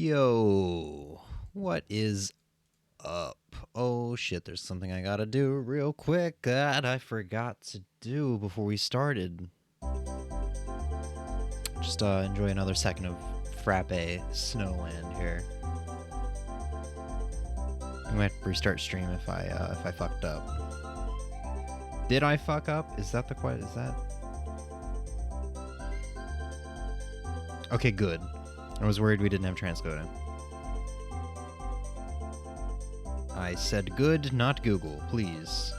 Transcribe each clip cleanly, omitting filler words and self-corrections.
Yo, what is up? Oh shit, there's something I gotta do real quick that I forgot to do before we started. Just enjoy another second of frappe snowland here. I might have to restart stream if I fucked up. Did I fuck up? Is that the question? Is that? Okay, good. I was worried we didn't have transcoding. I said good, not Google, please.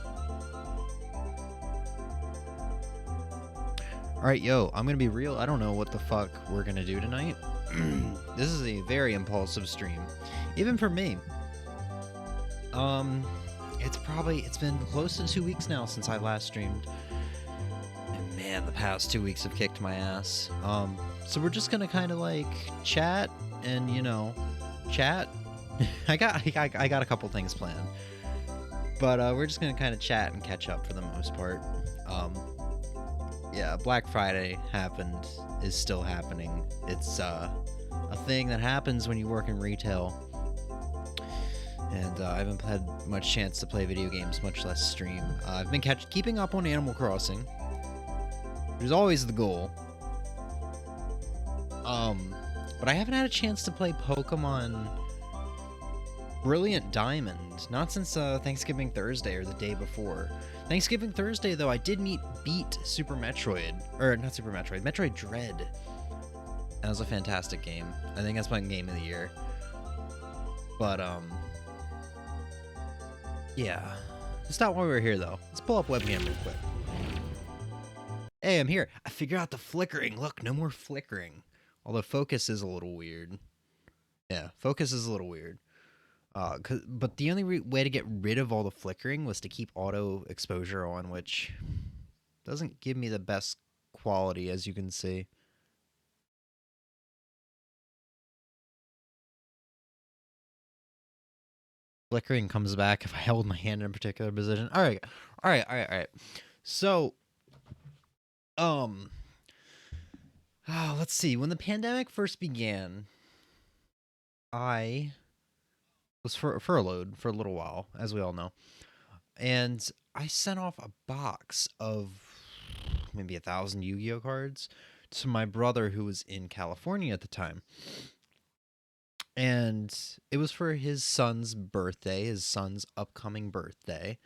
Alright, yo, I'm gonna be real. I don't know what the fuck we're gonna do tonight. This is a very impulsive stream. Even for me. It's been close to 2 weeks now since I last streamed. And man, the past 2 weeks have kicked my ass. So we're just gonna kind of like chat and, you know, chat. I got a couple things planned, but we're just gonna kind of chat and catch up for the most part. Yeah, Black Friday happened, is still happening. It's a thing that happens when you work in retail, and I haven't had much chance to play video games, much less stream. I've been keeping up on Animal Crossing, which is always the goal. But I haven't had a chance to play Pokemon Brilliant Diamond, not since Thanksgiving Thursday or the day before. Thanksgiving Thursday, though, I did beat Super Metroid, or not Super Metroid, Metroid Dread. That was a fantastic game. I think that's my game of the year. But, yeah. That's not why we're here, though. Let's pull up webcam real quick. Hey, I'm here. I figured out the flickering. Look, no more flickering. Although focus is a little weird. Yeah, focus is a little weird. But the only way to get rid of all the flickering was to keep auto exposure on, which doesn't give me the best quality, as you can see. Flickering comes back if I hold my hand in a particular position. All right. So, let's see. When the pandemic first began, I was furloughed for a little while, as we all know. And I sent off a box of maybe 1,000 Yu-Gi-Oh cards to my brother who was in California at the time. And it was for his son's birthday, his son's upcoming birthday.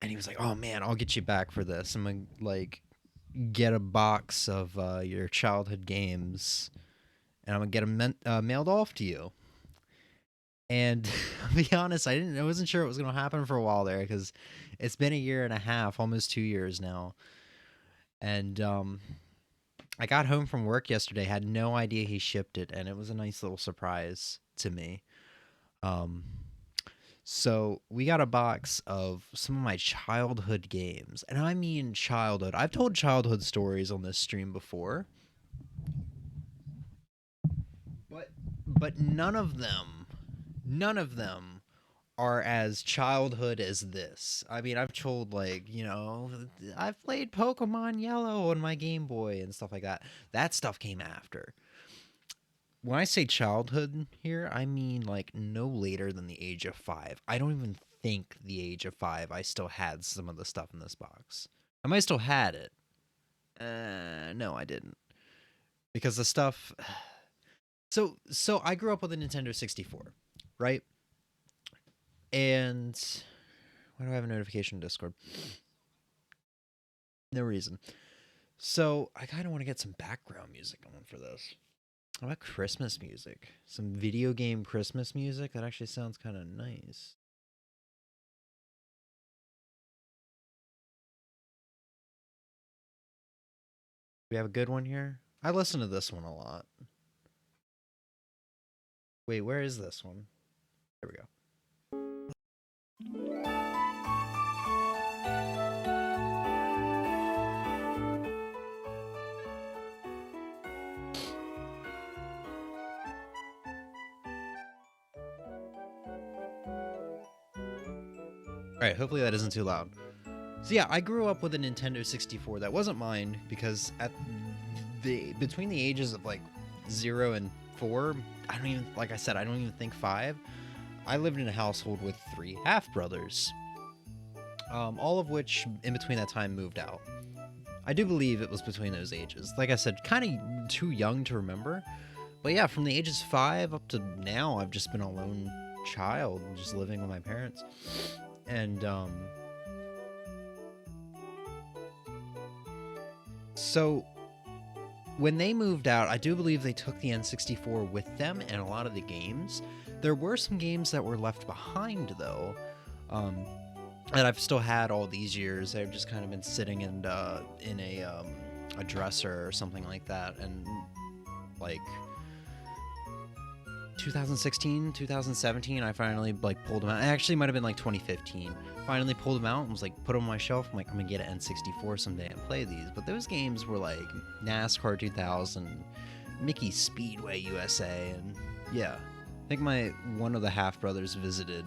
And he was like, "Oh man, I'll get you back for this. I'm gonna like get a box of your childhood games, and I'm gonna get them mailed off to you." And to be honest, I wasn't sure what was gonna happen for a while there, because it's been 1.5 years, almost 2 years now. And I got home from work yesterday, had no idea he shipped it, and it was a nice little surprise to me. So we got a box of some of my childhood games, and I mean childhood. I've told childhood stories on this stream before, but none of them are as childhood as this. I mean, I've told, like, you know, I've played Pokemon Yellow on my Game Boy and stuff like that. That stuff came after. When I say childhood here, I mean, like, no later than the age of 5. I don't even think the age of 5 I still had some of the stuff in this box. I might still had it. No, I didn't. Because the stuff... So I grew up with a Nintendo 64, right? And why do I have a notification in Discord? No reason. So I kind of want to get some background music on for this. How about Christmas music? Some video game Christmas music? That actually sounds kind of nice. We have a good one here? I listen to this one a lot. Wait, where is this one? There we go. Alright, hopefully that isn't too loud. So yeah, I grew up with a Nintendo 64 that wasn't mine, because between the ages of like 0 and 4, I don't even, like I said, I don't even think 5. I lived in a household with 3 half brothers, all of which in between that time moved out. I do believe it was between those ages. Like I said, kind of too young to remember. But yeah, from the ages 5 up to now, I've just been a lone child, just living with my parents. And so when they moved out, I do believe they took the N64 with them and a lot of the games. There were some games that were left behind, though, that I've still had all these years. They've just kind of been sitting in a dresser or something like that. And like 2016, 2017, I finally like pulled them out. It actually might have been like 2015. Finally pulled them out and was like, put them on my shelf. I'm like, I'm gonna get an N64 someday and play these. But those games were like NASCAR 2000, Mickey Speedway USA, and yeah. I think one of the half brothers visited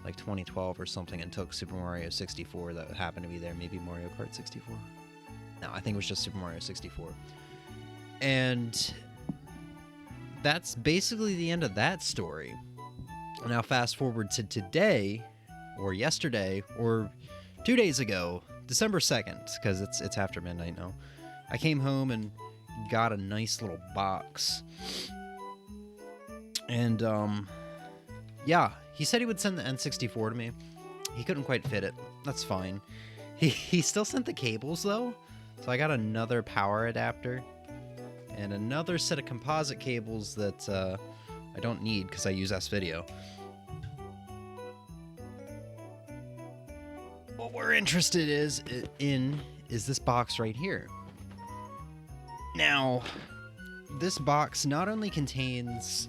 like 2012 or something and took Super Mario 64 that happened to be there. Maybe Mario Kart 64. No, I think it was just Super Mario 64. And that's basically the end of that story. Now fast forward to today, or yesterday, or 2 days ago, December 2nd, because it's after midnight now. I came home and got a nice little box. And yeah, he said he would send the N64 to me. He couldn't quite fit it. That's fine. He still sent the cables though. So I got another power adapter and another set of composite cables that I don't need because I use S-Video. What we're interested in is this box right here. Now, this box not only contains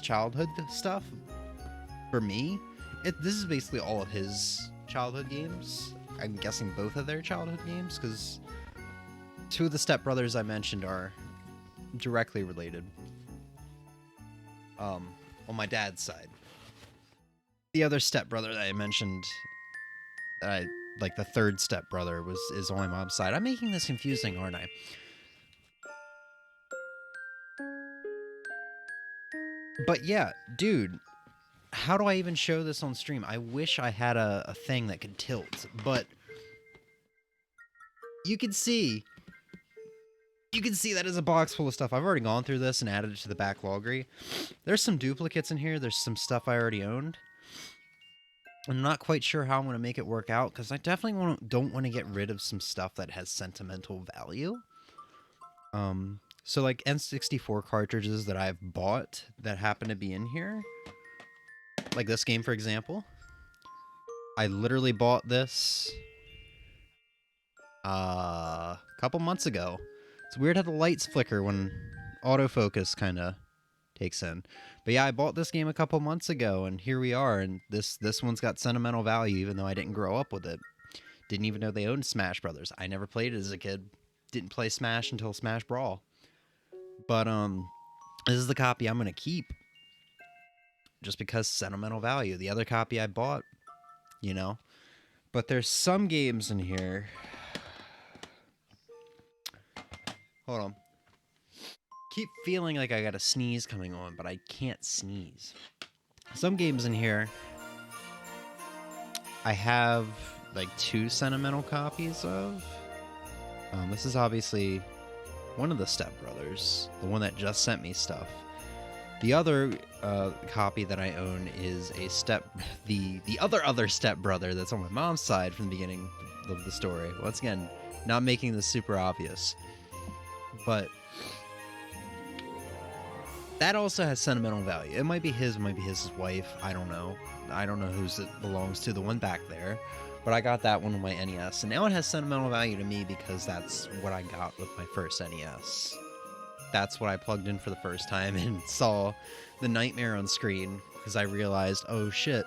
childhood stuff for me. This is basically all of his childhood games. I'm guessing both of their childhood games, because 2 of the stepbrothers I mentioned are directly related. On my dad's side. The other stepbrother that I mentioned, like the third stepbrother, is on my mom's side. I'm making this confusing, aren't I? But yeah, dude, how do I even show this on stream? I wish I had a thing that could tilt, but you can see that is a box full of stuff. I've already gone through this and added it to the backloggery. There's some duplicates in here. There's some stuff I already owned. I'm not quite sure how I'm going to make it work out, because I definitely don't want to get rid of some stuff that has sentimental value. So like N64 cartridges that I've bought that happen to be in here. Like this game, for example. I literally bought this a couple months ago. It's weird how the lights flicker when autofocus kind of takes in. But yeah, I bought this game a couple months ago, and here we are, and this one's got sentimental value, even though I didn't grow up with it. Didn't even know they owned Smash Brothers. I never played it as a kid. Didn't play Smash until Smash Brawl. But this is the copy I'm gonna keep, just because sentimental value. The other copy I bought, you know. But there's some games in here. Hold on. Keep feeling like I got a sneeze coming on, but I can't sneeze. Some games in here I have like 2 sentimental copies of. This is obviously one of the stepbrothers, the one that just sent me stuff. The other copy that I own is the other stepbrother that's on my mom's side from the beginning of the story. Once again, not making this super obvious, but that also has sentimental value. It might be his, his wife. I don't know. I don't know whose it belongs to, the one back there. But I got that one on my NES, and now it has sentimental value to me because that's what I got with my first NES. That's what I plugged in for the first time and saw the nightmare on screen, because I realized, oh shit,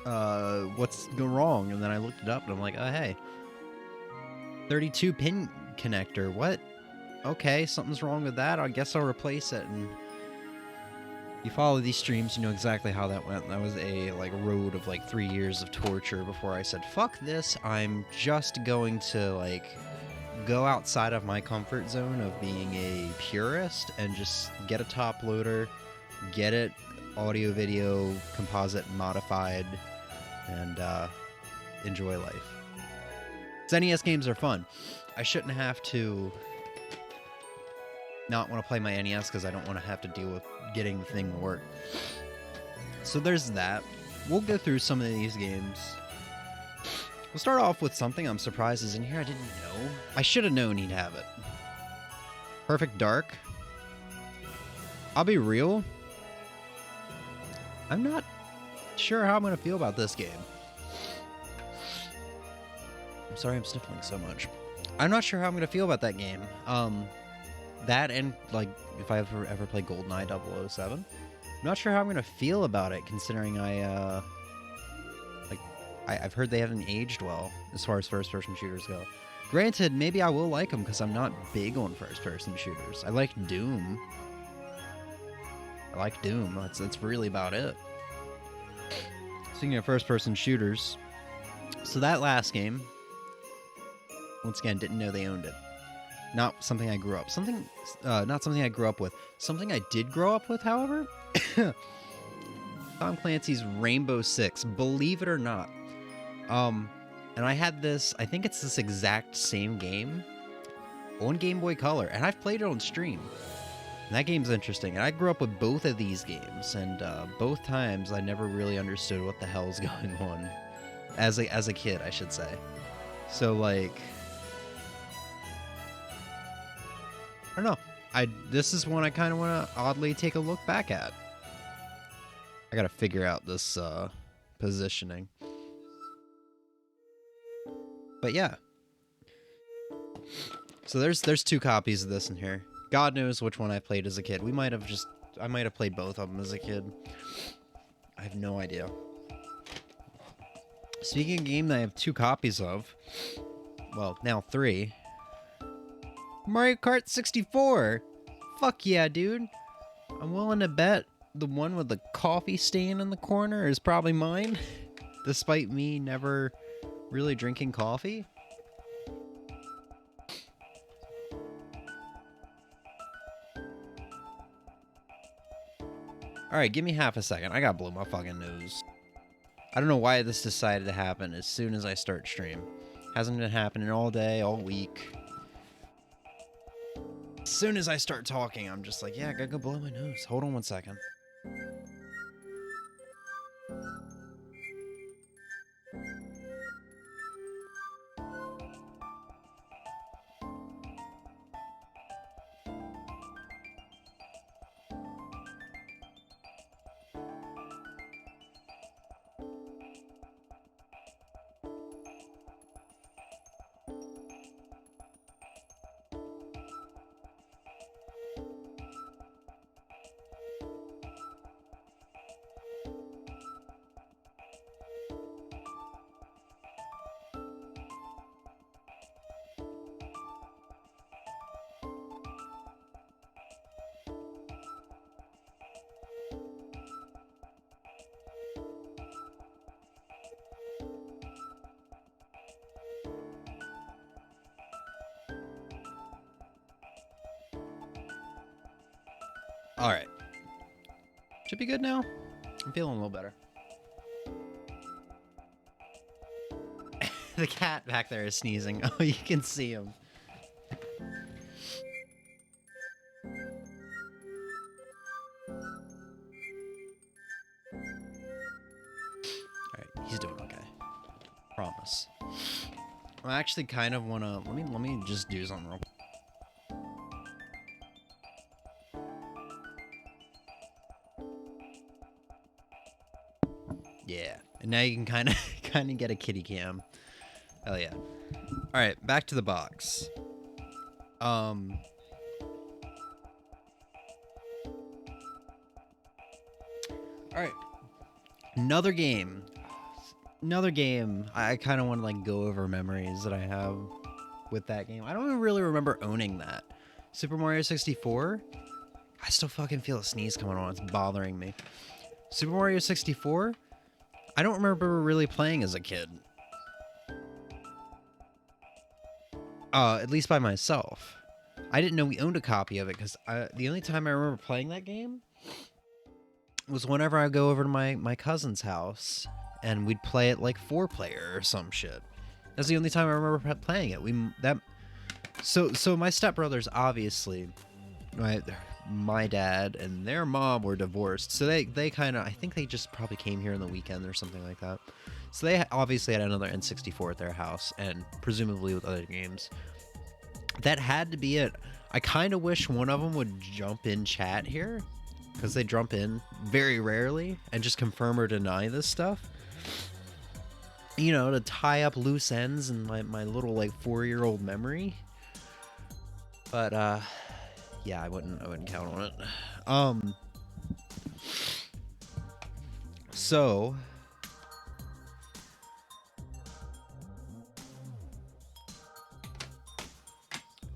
what's going wrong? And then I looked it up, and I'm like, oh hey, 32 pin connector, what? Okay, something's wrong with that. I guess I'll replace it. And you follow these streams, you know exactly how that went. That was a road of 3 years of torture before I said, fuck this, I'm just going to go outside of my comfort zone of being a purist and just get a top loader, get it audio, video, composite modified, and enjoy life. NES games are fun. I shouldn't have to not want to play my NES because I don't want to have to deal with getting the thing to work. So there's that. We'll go through some of these games. We'll start off with something I'm surprised is in here. I didn't know. I should have known he'd have it. Perfect Dark. I'll be real. I'm not sure how I'm going to feel about this game. I'm sorry I'm sniffling so much. I'm not sure how I'm going to feel about that game. That and, like, if I ever play GoldenEye 007. I'm not sure how I'm going to feel about it, considering I've heard they haven't aged well as far as first-person shooters go. Granted, maybe I will like them because I'm not big on first-person shooters. I like Doom. That's really about it. Speaking of first-person shooters, so that last game, once again, didn't know they owned it. Not something I grew up. Not something I grew up with. Something I did grow up with, however. Tom Clancy's Rainbow Six. Believe it or not. And I had this. I think it's this exact same game on Game Boy Color, and I've played it on stream. And that game's interesting. And I grew up with both of these games, and both times I never really understood what the hell's going on as a kid, I should say. So like, I don't know. This is one I kind of want to oddly take a look back at. I gotta figure out this positioning. But yeah. So there's 2 copies of this in here. God knows which one I played as a kid. I might have played both of them as a kid. I have no idea. Speaking of a game that I have 2 copies of, well, now 3. Mario Kart 64! Fuck yeah, dude. I'm willing to bet the one with the coffee stain in the corner is probably mine, despite me never really drinking coffee. Alright, give me half a second. I gotta blow my fucking nose. I don't know why this decided to happen as soon as I start stream. Hasn't been happening all day, all week. As soon as I start talking, I'm just like, yeah, I gotta go blow my nose. Hold on one second. Alright. Should be good now. I'm feeling a little better. The cat back there is sneezing. Oh, you can see him. Alright, he's doing okay. Promise. I actually kind of want to... Let me just do something real quick. Yeah, and now you can kind of get a kitty cam. Hell yeah! All right, back to the box. All right, another game. I kind of want to like go over memories that I have with that game. I don't even really remember owning that. Super Mario 64. I still fucking feel a sneeze coming on. It's bothering me. Super Mario 64. I don't remember really playing as a kid. At least by myself. I didn't know we owned a copy of it because the only time I remember playing that game was whenever I go over to my cousin's house and we'd play it like 4-player or some shit. That's the only time I remember playing it. So my stepbrothers, obviously, my dad and their mom were divorced, so they kind of, I think they just probably came here on the weekend or something like that. So they obviously had another N64 at their house, and presumably with other games. That had to be it. I kind of wish one of them would jump in chat here, because they jump in very rarely and just confirm or deny this stuff. You know, to tie up loose ends in my little like 4-year-old memory. But yeah, I wouldn't count on it. So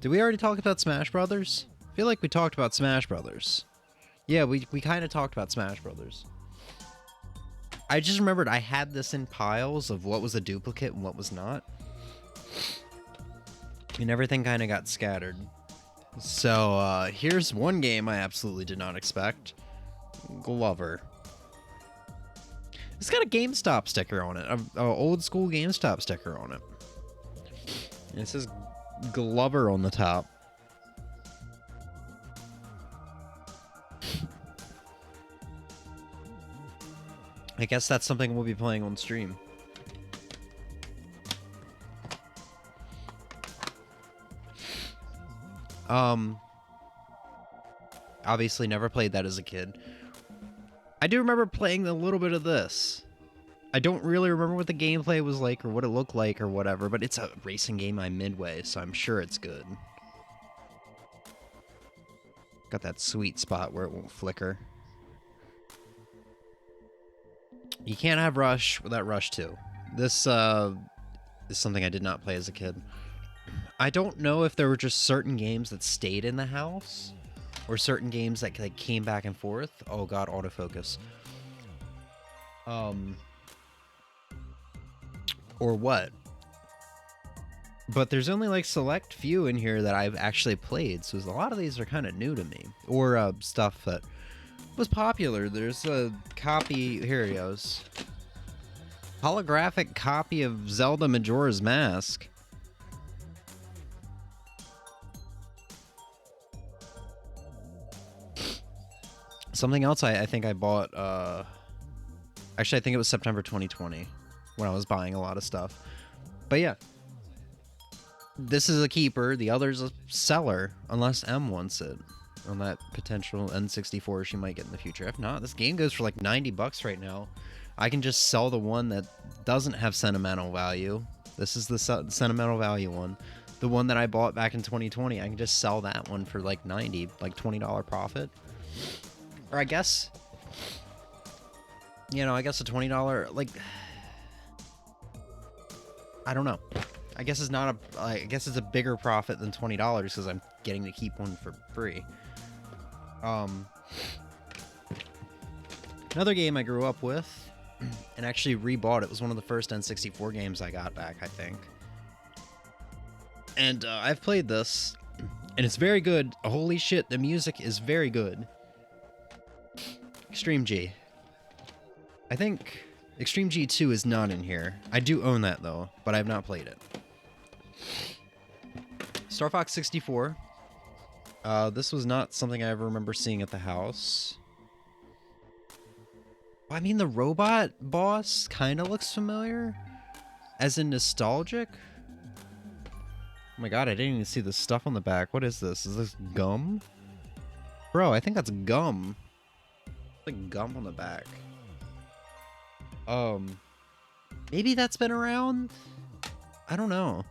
did we already talk about Smash Brothers? I feel like we talked about Smash Brothers. Yeah, we kind of talked about Smash Brothers. I just remembered I had this in piles of what was a duplicate and what was not. And everything kind of got scattered. So, here's one game I absolutely did not expect. Glover. It's got a GameStop sticker on it. An old school GameStop sticker on it. And it says Glover on the top. I guess that's something we'll be playing on stream. Obviously never played that as a kid. I do remember playing a little bit of this. I don't really remember what the gameplay was like or what it looked like or whatever, but it's a racing game I'm midway, so I'm sure it's good. Got that sweet spot where it won't flicker. You can't have Rush without Rush 2. This is something I did not play as a kid. I don't know if there were just certain games that stayed in the house or certain games that like came back and forth. Oh god, autofocus. Or what. But there's only like select few in here that I've actually played, so a lot of these are kind of new to me. Or stuff that was popular. There's a copy, here it goes. Holographic copy of Zelda Majora's Mask. Something else I think I bought, actually I think it was September 2020 when I was buying a lot of stuff. But yeah. This is a keeper, the other's a seller, unless M wants it. On that potential N64 she might get in the future. If not, this game goes for like 90 bucks right now. I can just sell the one that doesn't have sentimental value. This is the sentimental value one. The one that I bought back in 2020, I can just sell that one for like 90, like $20 profit. Or I guess, you know, I guess a $20, like, I don't know. I guess it's not a, I guess it's a bigger profit than $20 because I'm getting to keep one for free. Another game I grew up with and actually rebought. It was one of the first N64 games I got back, I think. And I've played this, and it's very good. Holy shit, the music is very good. Extreme G. I think Extreme G2 is not in here. I do own that, though, but I have not played it. Star Fox 64. This was not something I ever remember seeing at the house. I mean, the robot boss kind of looks familiar. As in nostalgic. Oh my god, I didn't even see the stuff on the back. What is this? Is this gum? Bro, I think that's gum. Like gum on the back. Maybe that's been around? I don't know.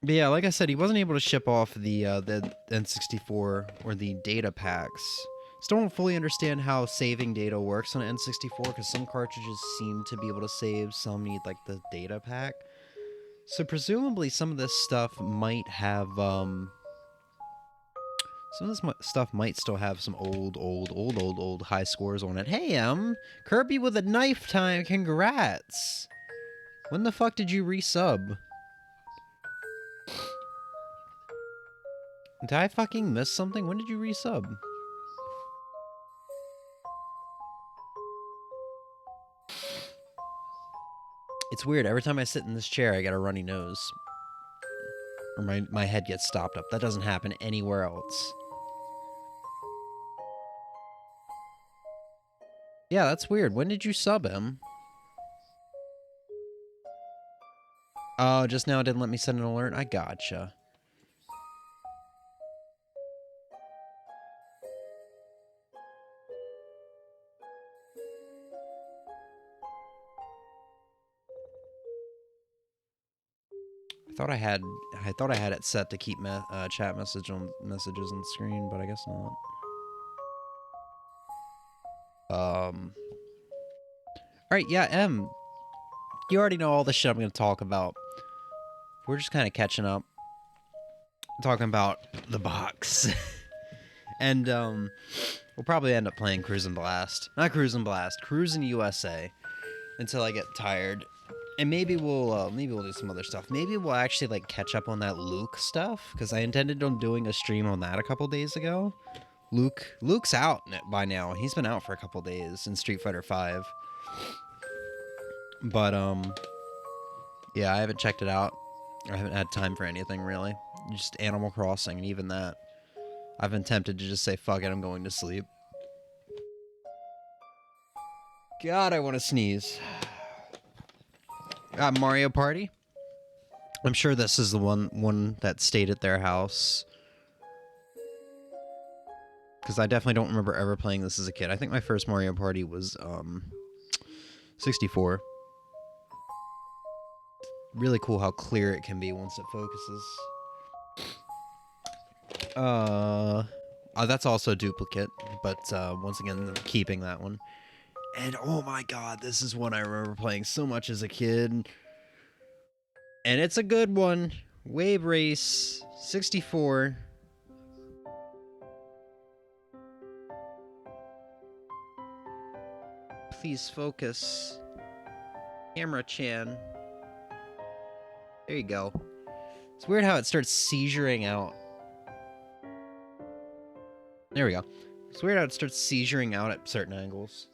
But yeah, like I said, he wasn't able to ship off the N64 or the data packs. Still don't fully understand how saving data works on an N64 because some cartridges seem to be able to save, some need like the data pack. So presumably some of this stuff might have some of this stuff might still have some old high scores on it. Hey, Kirby with a knife time, congrats! When the fuck did you resub? Did I fucking miss something? When did you resub? It's weird. Every time I sit in this chair, I get a runny nose. Or my head gets stopped up. That doesn't happen anywhere else. Yeah, that's weird. When did you sub him? Oh, just now it didn't let me send an alert? I gotcha. I thought I had it set to keep chat messages on the screen, but I guess not. All right, yeah, M. You already know all the shit I'm going to talk about. We're just kind of catching up, talking about the box, and we'll probably end up playing Cruis'n Blast, not Cruis'n Blast, Cruis'n USA, until I get tired. And maybe we'll do some other stuff. Maybe we'll actually like catch up on that Luke stuff, because I intended on doing a stream on that a couple days ago. Luke's out by now. He's been out for a couple days in Street Fighter V. But yeah, I haven't checked it out. I haven't had time for anything really. Just Animal Crossing, and even that, I've been tempted to just say fuck it, I'm going to sleep. God, I want to sneeze. Mario Party. I'm sure this is the one that stayed at their house, because I definitely don't remember ever playing this as a kid. I think my first Mario Party was 64. Really cool how clear it can be once it focuses. That's also a duplicate, but once again, keeping that one. And oh my god, this is one I remember playing so much as a kid. And it's a good one. Wave Race 64. Please focus. Camera-chan. There you go. It's weird how it starts seizuring out. There we go. It's weird how it starts seizuring out at certain angles.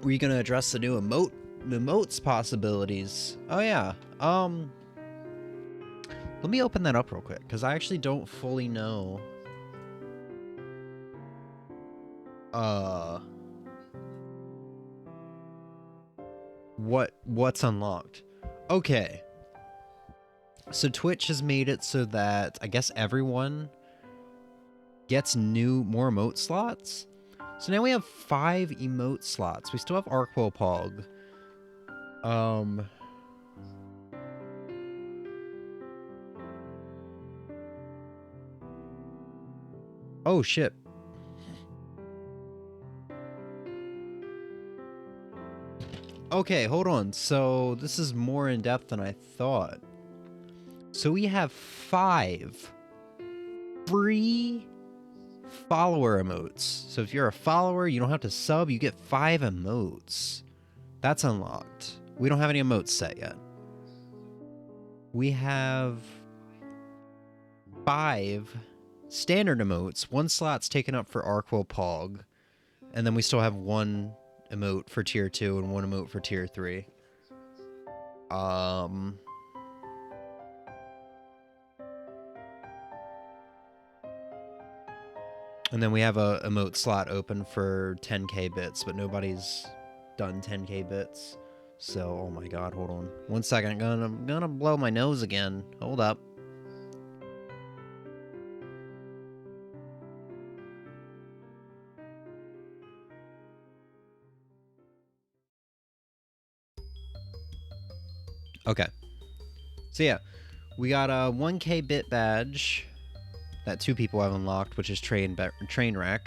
Were you gonna address the new emotes possibilities? Oh yeah. Let me open that up real quick, because I actually don't fully know what's unlocked. Okay. So Twitch has made it so that I guess everyone gets more emote slots. So now we have 5 emote slots. We still have Arkwell Pog. Oh shit. Okay, hold on. So this is more in depth than I thought. So we have 5 free follower emotes. So if you're a follower, you don't have to sub, you get 5 emotes. That's unlocked. We don't have any emotes set yet. We have 5 standard emotes. 1 slot's taken up for Arkwell Pog. And then we still have 1 emote for tier 2 and 1 emote for tier 3. And then we have a emote slot open for 10k bits, but nobody's done 10k bits. So, oh my god, hold on. 1 second, I'm gonna blow my nose again. Hold up. Okay. So yeah, we got a 1k bit badge that 2 people have unlocked, which is Trainwreck.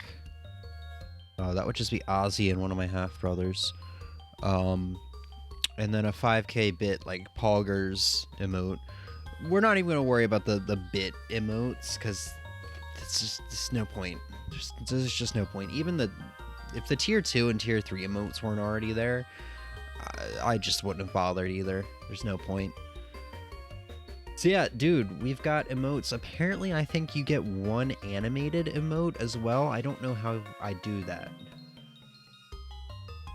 That would just be Ozzy and one of my half-brothers. And then a 5k bit, like, Poggers emote. We're not even going to worry about the bit emotes, because there's no point. There's just no point. Even if the tier 2 and tier 3 emotes weren't already there, I just wouldn't have bothered either. There's no point. So yeah, dude, we've got emotes. Apparently, I think you get one animated emote as well. I don't know how I do that.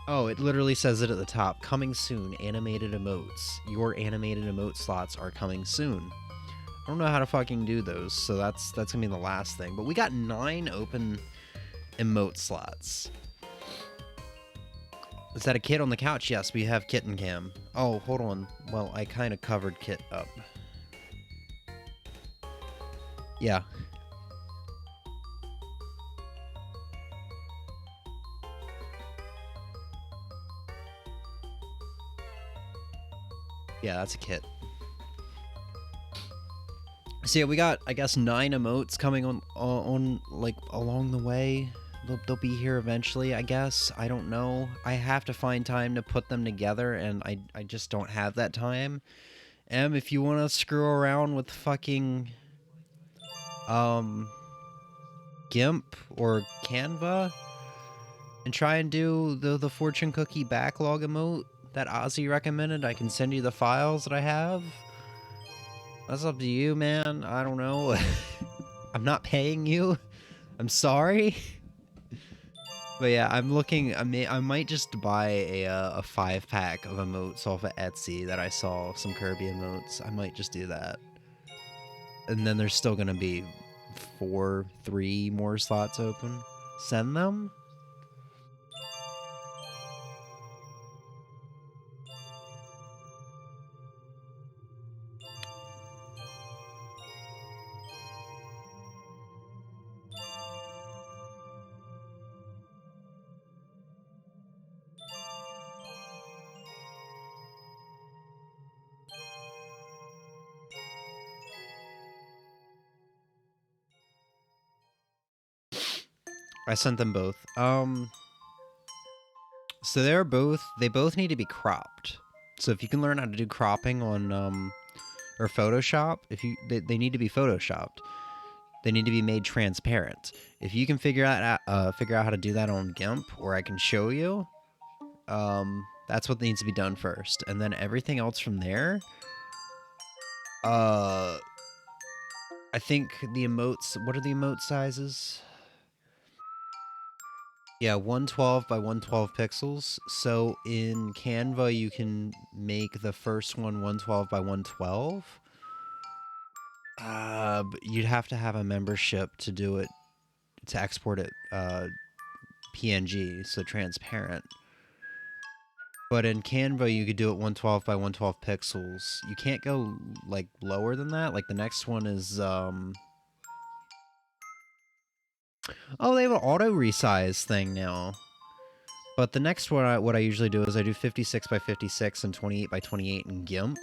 Oh, it literally says it at the top. Coming soon, animated emotes. Your animated emote slots are coming soon. I don't know how to fucking do those, so that's gonna be the last thing. But we got 9 open emote slots. Is that a kid on the couch? Yes, we have kitten cam. Oh, hold on. Well, I kind of covered Kit up. Yeah. Yeah, that's a Kit. So yeah, we got, I guess, 9 emotes coming on like along the way. They'll be here eventually, I guess. I don't know. I have to find time to put them together, and I just don't have that time. If you want to screw around with fucking GIMP or Canva and try and do the fortune cookie backlog emote that Ozzy recommended, I can send you the files that I have. That's up to you, man. I don't know. I'm not paying you. I'm sorry. But yeah, I'm looking. I might just buy a 5-pack of emotes off of Etsy that I saw, some Kirby emotes. I might just do that. And then there's still gonna be 3 more slots open. Send them. I sent them both. So they both need to be cropped. So if you can learn how to do cropping on or Photoshop, they need to be photoshopped. They need to be made transparent. If you can figure out how to do that on GIMP, or I can show you, that's what needs to be done first, and then everything else from there. I think the emotes. What are the emote sizes? Yeah, 112 by 112 pixels. So in Canva, you can make the first one 112 by 112. But you'd have to have a membership to do it, to export it PNG, so transparent. But in Canva, you could do it 112 by 112 pixels. You can't go like lower than that. Like the next one is oh, they have an auto resize thing now. But the next one, what I usually do is I do 56 by 56 and 28 by 28 in GIMP.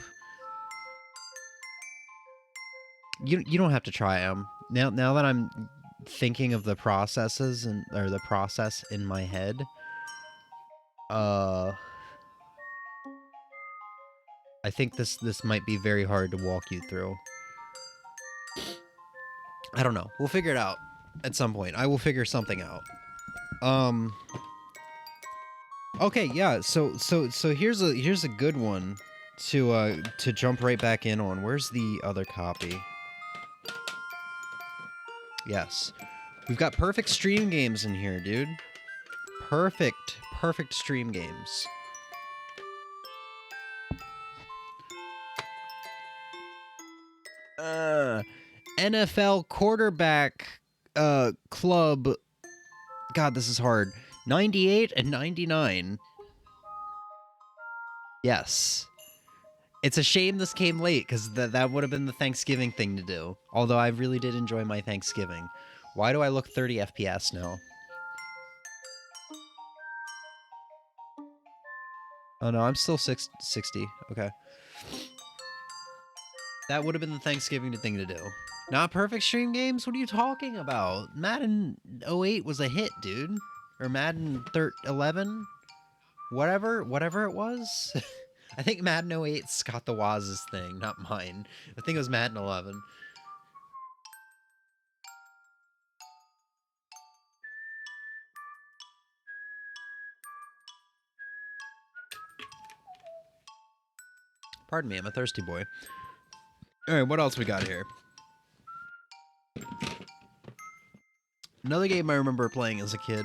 You don't have to try them. Now that I'm thinking of the processes or the process in my head, I think this might be very hard to walk you through. I don't know. We'll figure it out at some point. I will figure something out. Okay, yeah. So here's a good one to jump right back in on. Where's the other copy? Yes. We've got perfect stream games in here, dude. Perfect stream games. NFL quarterback club. God, this is hard. 98 and 99. Yes. It's a shame this came late, because that would have been the Thanksgiving thing to do. Although I really did enjoy my Thanksgiving. Why do I look 30 FPS now? Oh no, I'm still 60. Okay. That would have been the Thanksgiving thing to do. Not perfect stream games? What are you talking about? Madden 08 was a hit, dude. Or Madden 11? Whatever it was. I think Madden 08 Scott the Waz's thing, not mine. I think it was Madden 11. Pardon me, I'm a thirsty boy. Alright, what else we got here? Another game I remember playing as a kid.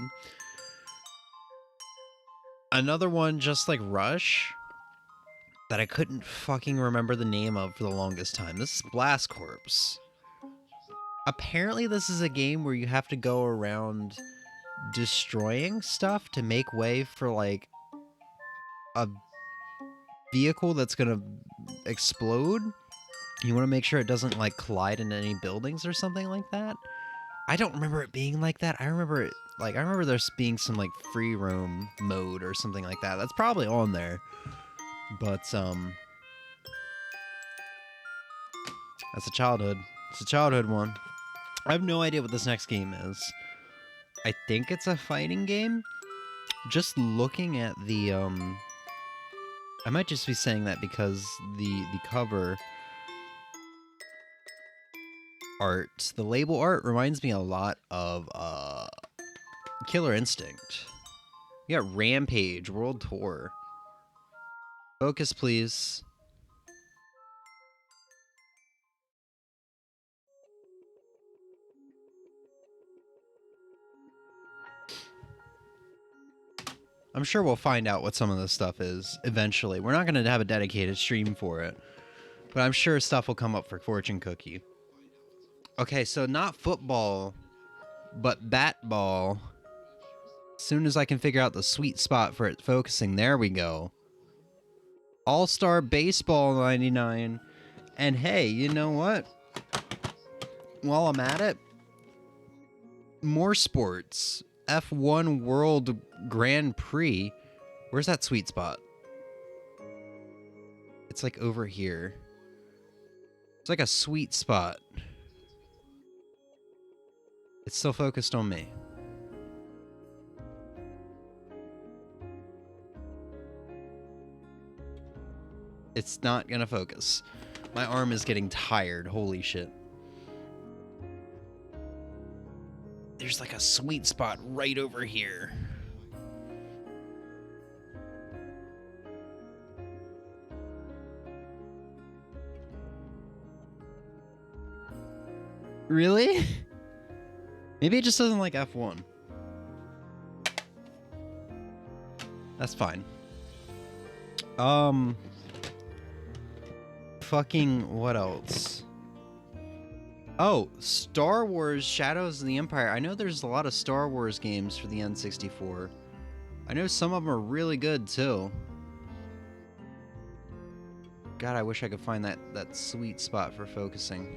Another one just like Rush that I couldn't fucking remember the name of for the longest time. This is Blast Corps. Apparently this is a game where you have to go around destroying stuff to make way for like a vehicle that's gonna explode. You want to make sure it doesn't like collide into any buildings or something like that. I don't remember it being like that. I remember it like I remember there's being some like free roam mode or something like that. That's probably on there. But that's a childhood. It's a childhood one. I have no idea what this next game is. I think it's a fighting game. Just looking at the I might just be saying that because the cover art, the label art reminds me a lot of Killer Instinct. We got Rampage World Tour. Focus, please. I'm sure we'll find out what some of this stuff is eventually. We're not going to have a dedicated stream for it, but I'm sure stuff will come up for Fortune Cookie. Okay, so not football, but bat ball. As soon as I can figure out the sweet spot for it focusing, there we go. All-Star Baseball 99. And hey, you know what? While I'm at it, more sports. F1 World Grand Prix. Where's that sweet spot? It's like over here. It's like a sweet spot. It's still focused on me. It's not gonna focus. My arm is getting tired. Holy shit. There's like a sweet spot right over here. Really? Maybe it just doesn't like F1. That's fine. Fucking what else? Oh, Star Wars Shadows of the Empire. I know there's a lot of Star Wars games for the N64. I know some of them are really good too. God, I wish I could find that sweet spot for focusing.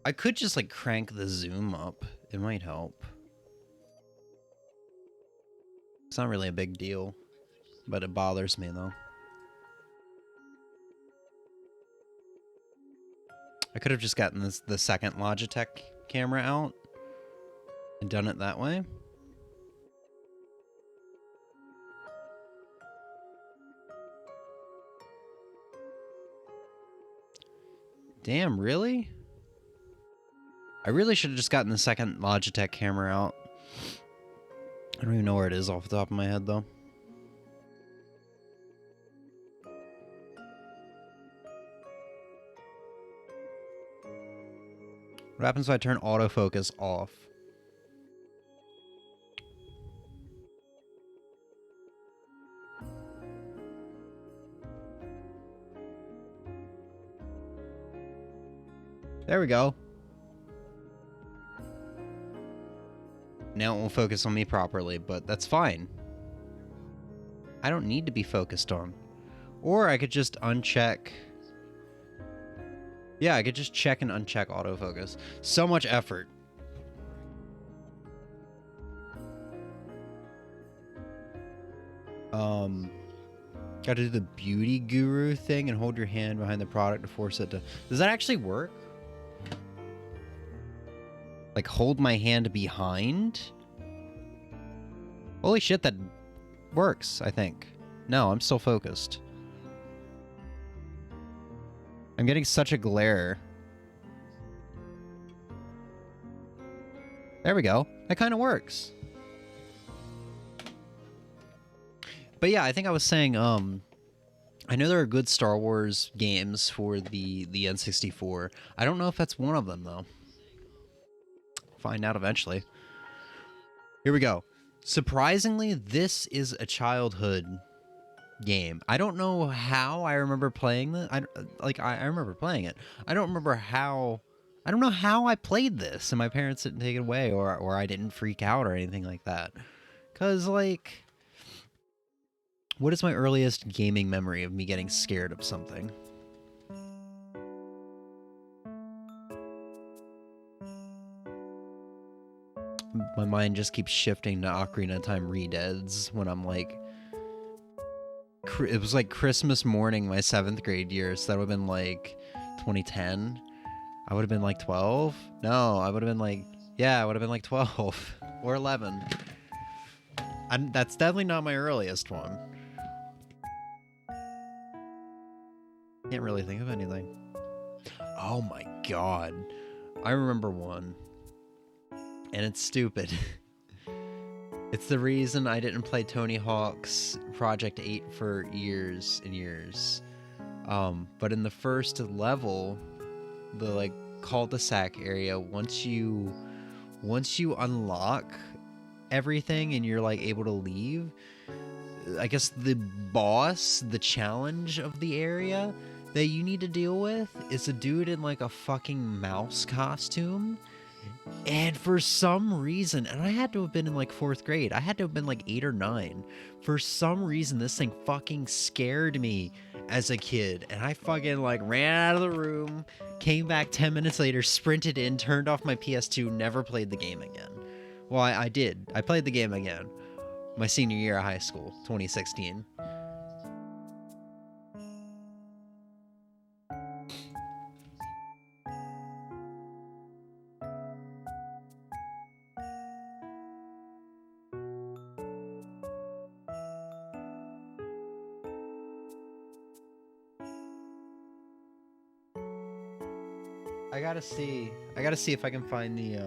I could just like crank the zoom up. It might help. It's not really a big deal, but it bothers me though. I could have just gotten the second Logitech camera out and done it that way. Damn, really? I really should have just gotten the second Logitech camera out. I don't even know where it is off the top of my head, though. What happens if I turn autofocus off? There we go. Now it won't focus on me properly, but that's fine. I don't need to be focused on. Or I could just uncheck. Yeah, I could just check and uncheck autofocus. So much effort. Gotta do the beauty guru thing and hold your hand behind the product to force it to... Does that actually work? Like, hold my hand behind? Holy shit, that works, I think. No, I'm still focused. I'm getting such a glare. There we go. That kind of works. But yeah, I think I was saying, I know there are good Star Wars games for the N64. I don't know if that's one of them though. Find out eventually. Here we go. Surprisingly, this is a childhood game. I don't know how I remember playing this. I remember playing it. I don't remember how. I don't know how I played this, and my parents didn't take it away, or I didn't freak out or anything like that. Cause like, what is my earliest gaming memory of me getting scared of something? My mind just keeps shifting to Ocarina of Time Redeads when I'm like, it was like Christmas morning my 7th grade year, so that would have been like 2010. I would have been like 12. No, I would have been like, yeah, I would have been like 12 or 11. That's definitely not my earliest one. Can't really think of anything. Oh my god, I remember one, and it's stupid. It's the reason I didn't play Tony Hawk's Project 8 for years and years. But in the first level, the like cul-de-sac area, once you unlock everything and you're like able to leave, I guess the boss, the challenge of the area that you need to deal with is a dude in like a fucking mouse costume. And for some reason, and I had to have been in like 4th grade, I had to have been like 8 or 9. For some reason, this thing fucking scared me as a kid. And I fucking like ran out of the room, came back 10 minutes later, sprinted in, turned off my PS2, never played the game again. Well, I did. I played the game again. My senior year of high school, 2016. I gotta see if I can find the,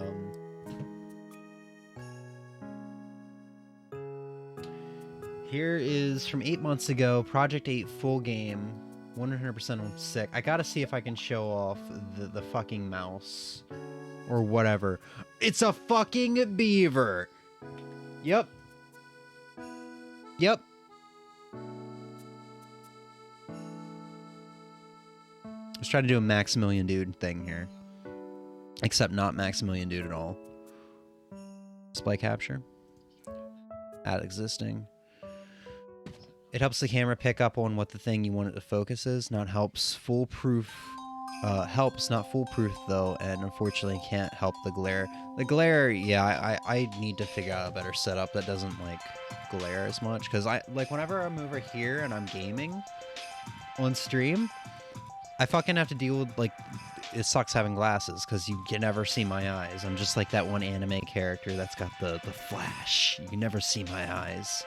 Here is from 8 months ago, Project 8 full game, 100% on sick. I gotta see if I can show off the fucking mouse. Or whatever. It's a fucking beaver! Yep. Yep. Let's try to do a Maximilian Dude thing here. Except not Maximilian Dude at all. Display capture. Add existing. It helps the camera pick up on what the thing you want it to focus is. Not helps foolproof. Helps, not foolproof though, and unfortunately can't help the glare. The glare, yeah, I need to figure out a better setup that doesn't like glare as much. Because I like whenever I'm over here and I'm gaming on stream, I fucking have to deal with like, it sucks having glasses because you can never see my eyes. I'm just like that one anime character that's got the flash. You can never see my eyes.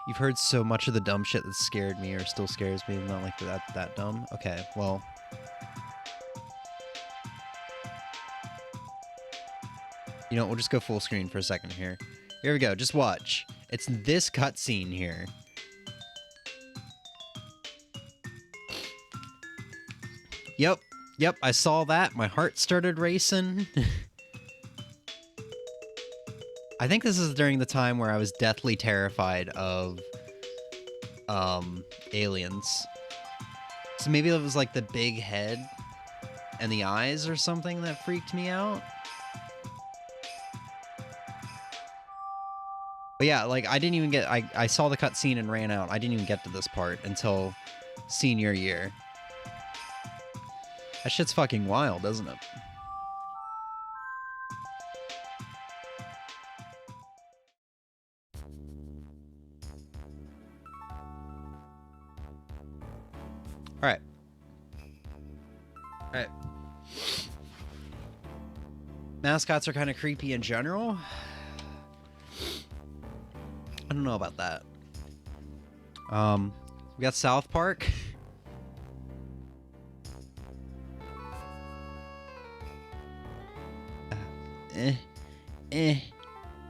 You've heard so much of the dumb shit that scared me or still scares me. Not like that dumb. Okay, well. You know, we'll just go full screen for a second here. Here we go. Just watch. It's this cutscene here. Yep. Yep, I saw that. My heart started racing. I think this is during the time where I was deathly terrified of aliens. So maybe it was like the big head and the eyes or something that freaked me out. But yeah, like I didn't even get, I saw the cutscene and ran out. I didn't even get to this part until senior year. That shit's fucking wild, isn't it? Alright. Alright. Mascots are kind of creepy in general. I don't know about that. We got South Park.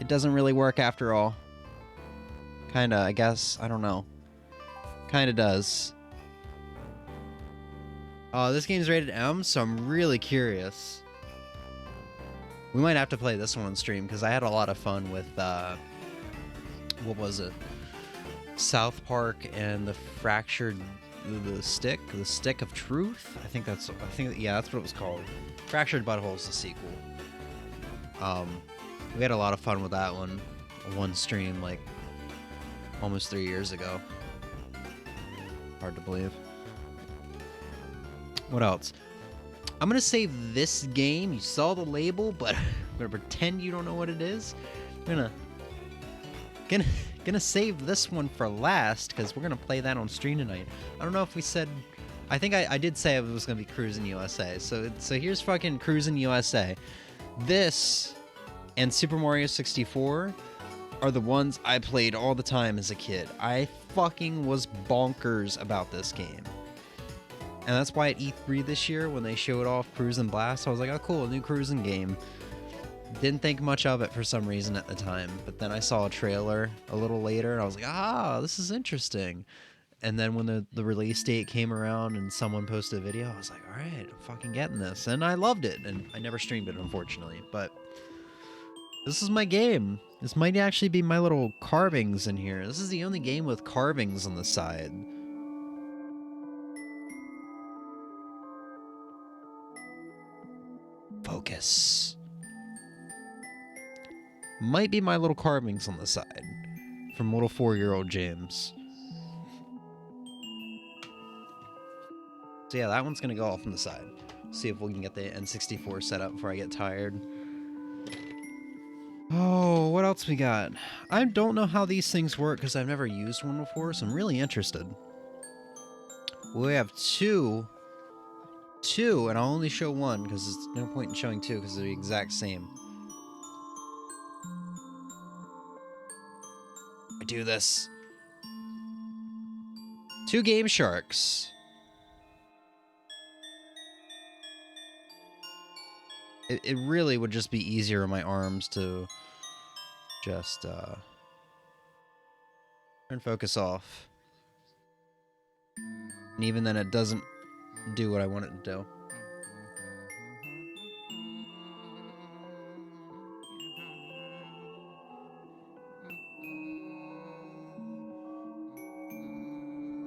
it doesn't really work after all. Kinda, I guess. I don't know. Kinda does. This game's rated M, so I'm really curious. We might have to play this one on stream, because I had a lot of fun with, what was it? South Park and the the Stick of Truth? Yeah, that's what it was called. Fractured Butthole is the sequel. We had a lot of fun with that one stream, like, almost 3 years ago. Hard to believe. What else? I'm gonna save this game. You saw the label, but I'm gonna pretend you don't know what it is. I'm gonna save this one for last, because we're gonna play that on stream tonight. I don't know if we said... I think I did say it was gonna be Cruis'n USA. So here's fucking Cruis'n USA. This and Super Mario 64 are the ones I played all the time as a kid. I fucking was bonkers about this game. And that's why at E3 this year, when they showed off Cruis'n Blast, I was like, oh cool, a new Cruis'n game. Didn't think much of it for some reason at the time, but then I saw a trailer a little later, and I was like, ah, this is interesting. And then when the release date came around and someone posted a video, I was like, all right, I'm fucking getting this. And I loved it, and I never streamed it, unfortunately, but this is my game. This might actually be my little carvings in here. This is the only game with carvings on the side. Focus. Might be my little carvings on the side from little 4-year-old James. So yeah, that one's gonna go off on the side. See if we can get the N64 set up before I get tired. Oh, what else we got? I don't know how these things work because I've never used one before, so I'm really interested. We have two, and I'll only show one because there's no point in showing two because they're the exact same. I do this. 2 Game Sharks. It really would just be easier on my arms to just turn focus off. And even then it doesn't do what I want it to do.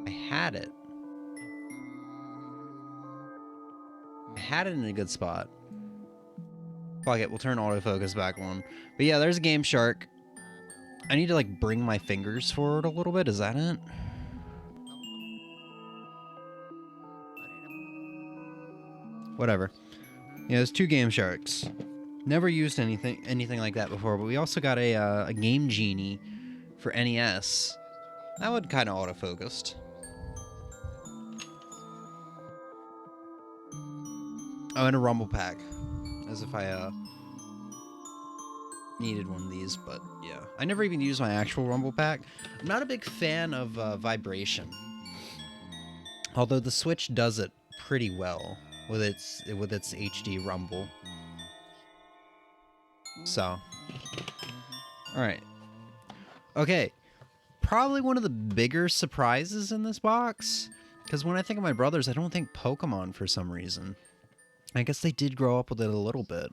I had it. I had it in a good spot. Fuck it, we'll turn autofocus back on. But yeah, there's a Game Shark. I need to like bring my fingers forward a little bit, is that it? Whatever. Yeah, there's 2 Game Sharks. Never used anything like that before, but we also got a Game Genie for NES. That would kind of autofocused. Oh, and a Rumble Pack. As if I needed one of these, but yeah. I never even used my actual Rumble Pack. I'm not a big fan of vibration. Although the Switch does it pretty well with its HD rumble. So, alright. Okay. Probably one of the bigger surprises in this box. Because when I think of my brothers, I don't think Pokemon for some reason. I guess they did grow up with it a little bit.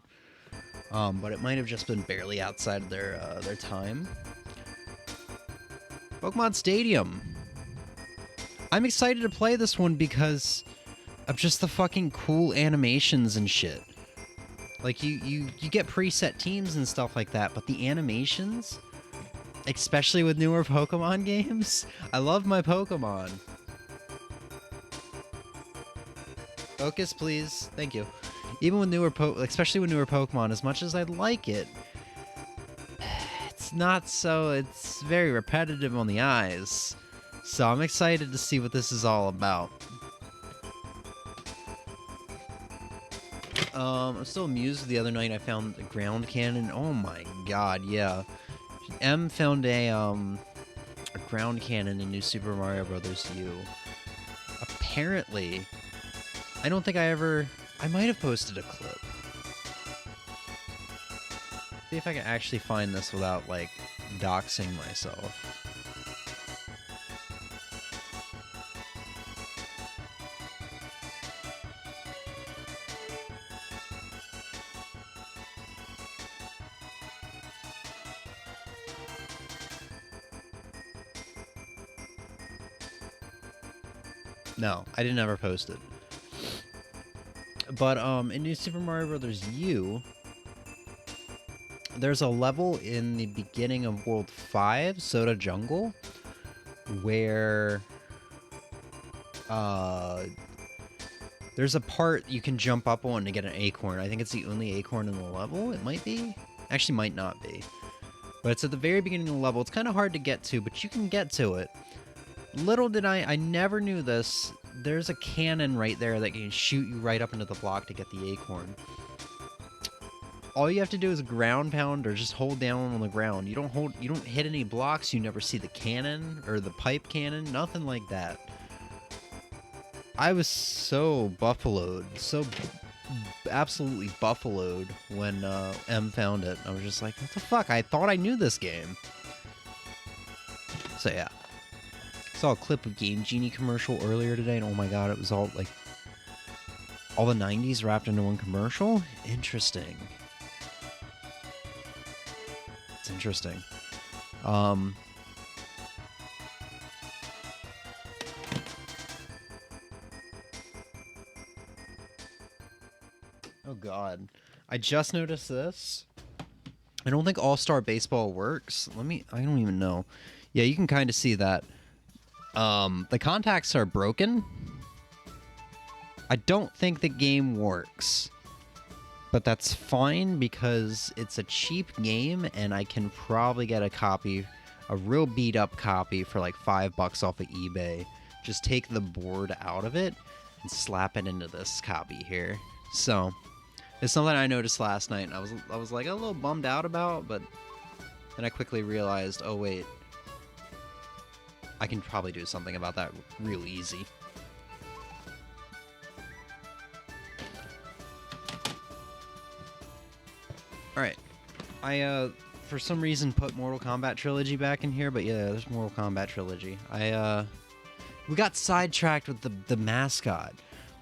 But it might have just been barely outside of their time. Pokemon Stadium. I'm excited to play this one because of just the fucking cool animations and shit. Like, you get preset teams and stuff like that, but the animations, especially with newer Pokemon games, I love my Pokemon. Focus, please. Thank you. Even with newer especially with newer Pokemon, as much as I'd like it, it's not so... It's very repetitive on the eyes. So I'm excited to see what this is all about. I'm still amused the other night I found the ground cannon. Oh my god, yeah. M found a ground cannon in New Super Mario Bros. U. Apparently, I don't think I might have posted a clip. See if I can actually find this without, like, doxing myself. No, I didn't ever post it. But in New Super Mario Bros. U, there's a level in the beginning of World 5, Soda Jungle, where there's a part you can jump up on to get an acorn. I think it's the only acorn in the level. It might be. Actually, might not be. But it's at the very beginning of the level. It's kind of hard to get to, but you can get to it. Little did I never knew this. There's a cannon right there that can shoot you right up into the block to get the acorn. All you have to do is ground pound or just hold down on the ground. You don't hit any blocks. You never see the cannon or the pipe cannon. Nothing like that. I was so buffaloed, so absolutely buffaloed when M found it. I was just like, what the fuck? I thought I knew this game. So yeah. Saw a clip of Game Genie commercial earlier today, and oh my god, it was all like all the 90s wrapped into one commercial. Interesting. It's interesting. Oh god, I just noticed this. I don't think All-Star Baseball works. I don't even know. Yeah, you can kind of see that. The contacts are broken. I don't think the game works. But that's fine because it's a cheap game and I can probably get a copy, a real beat up copy for like $5 off of eBay. Just take the board out of it and slap it into this copy here. So, it's something I noticed last night and I was like a little bummed out about, but then I quickly realized, oh wait, I can probably do something about that real easy. Alright. I, for some reason put Mortal Kombat Trilogy back in here, but yeah, there's Mortal Kombat Trilogy. We got sidetracked with the mascot.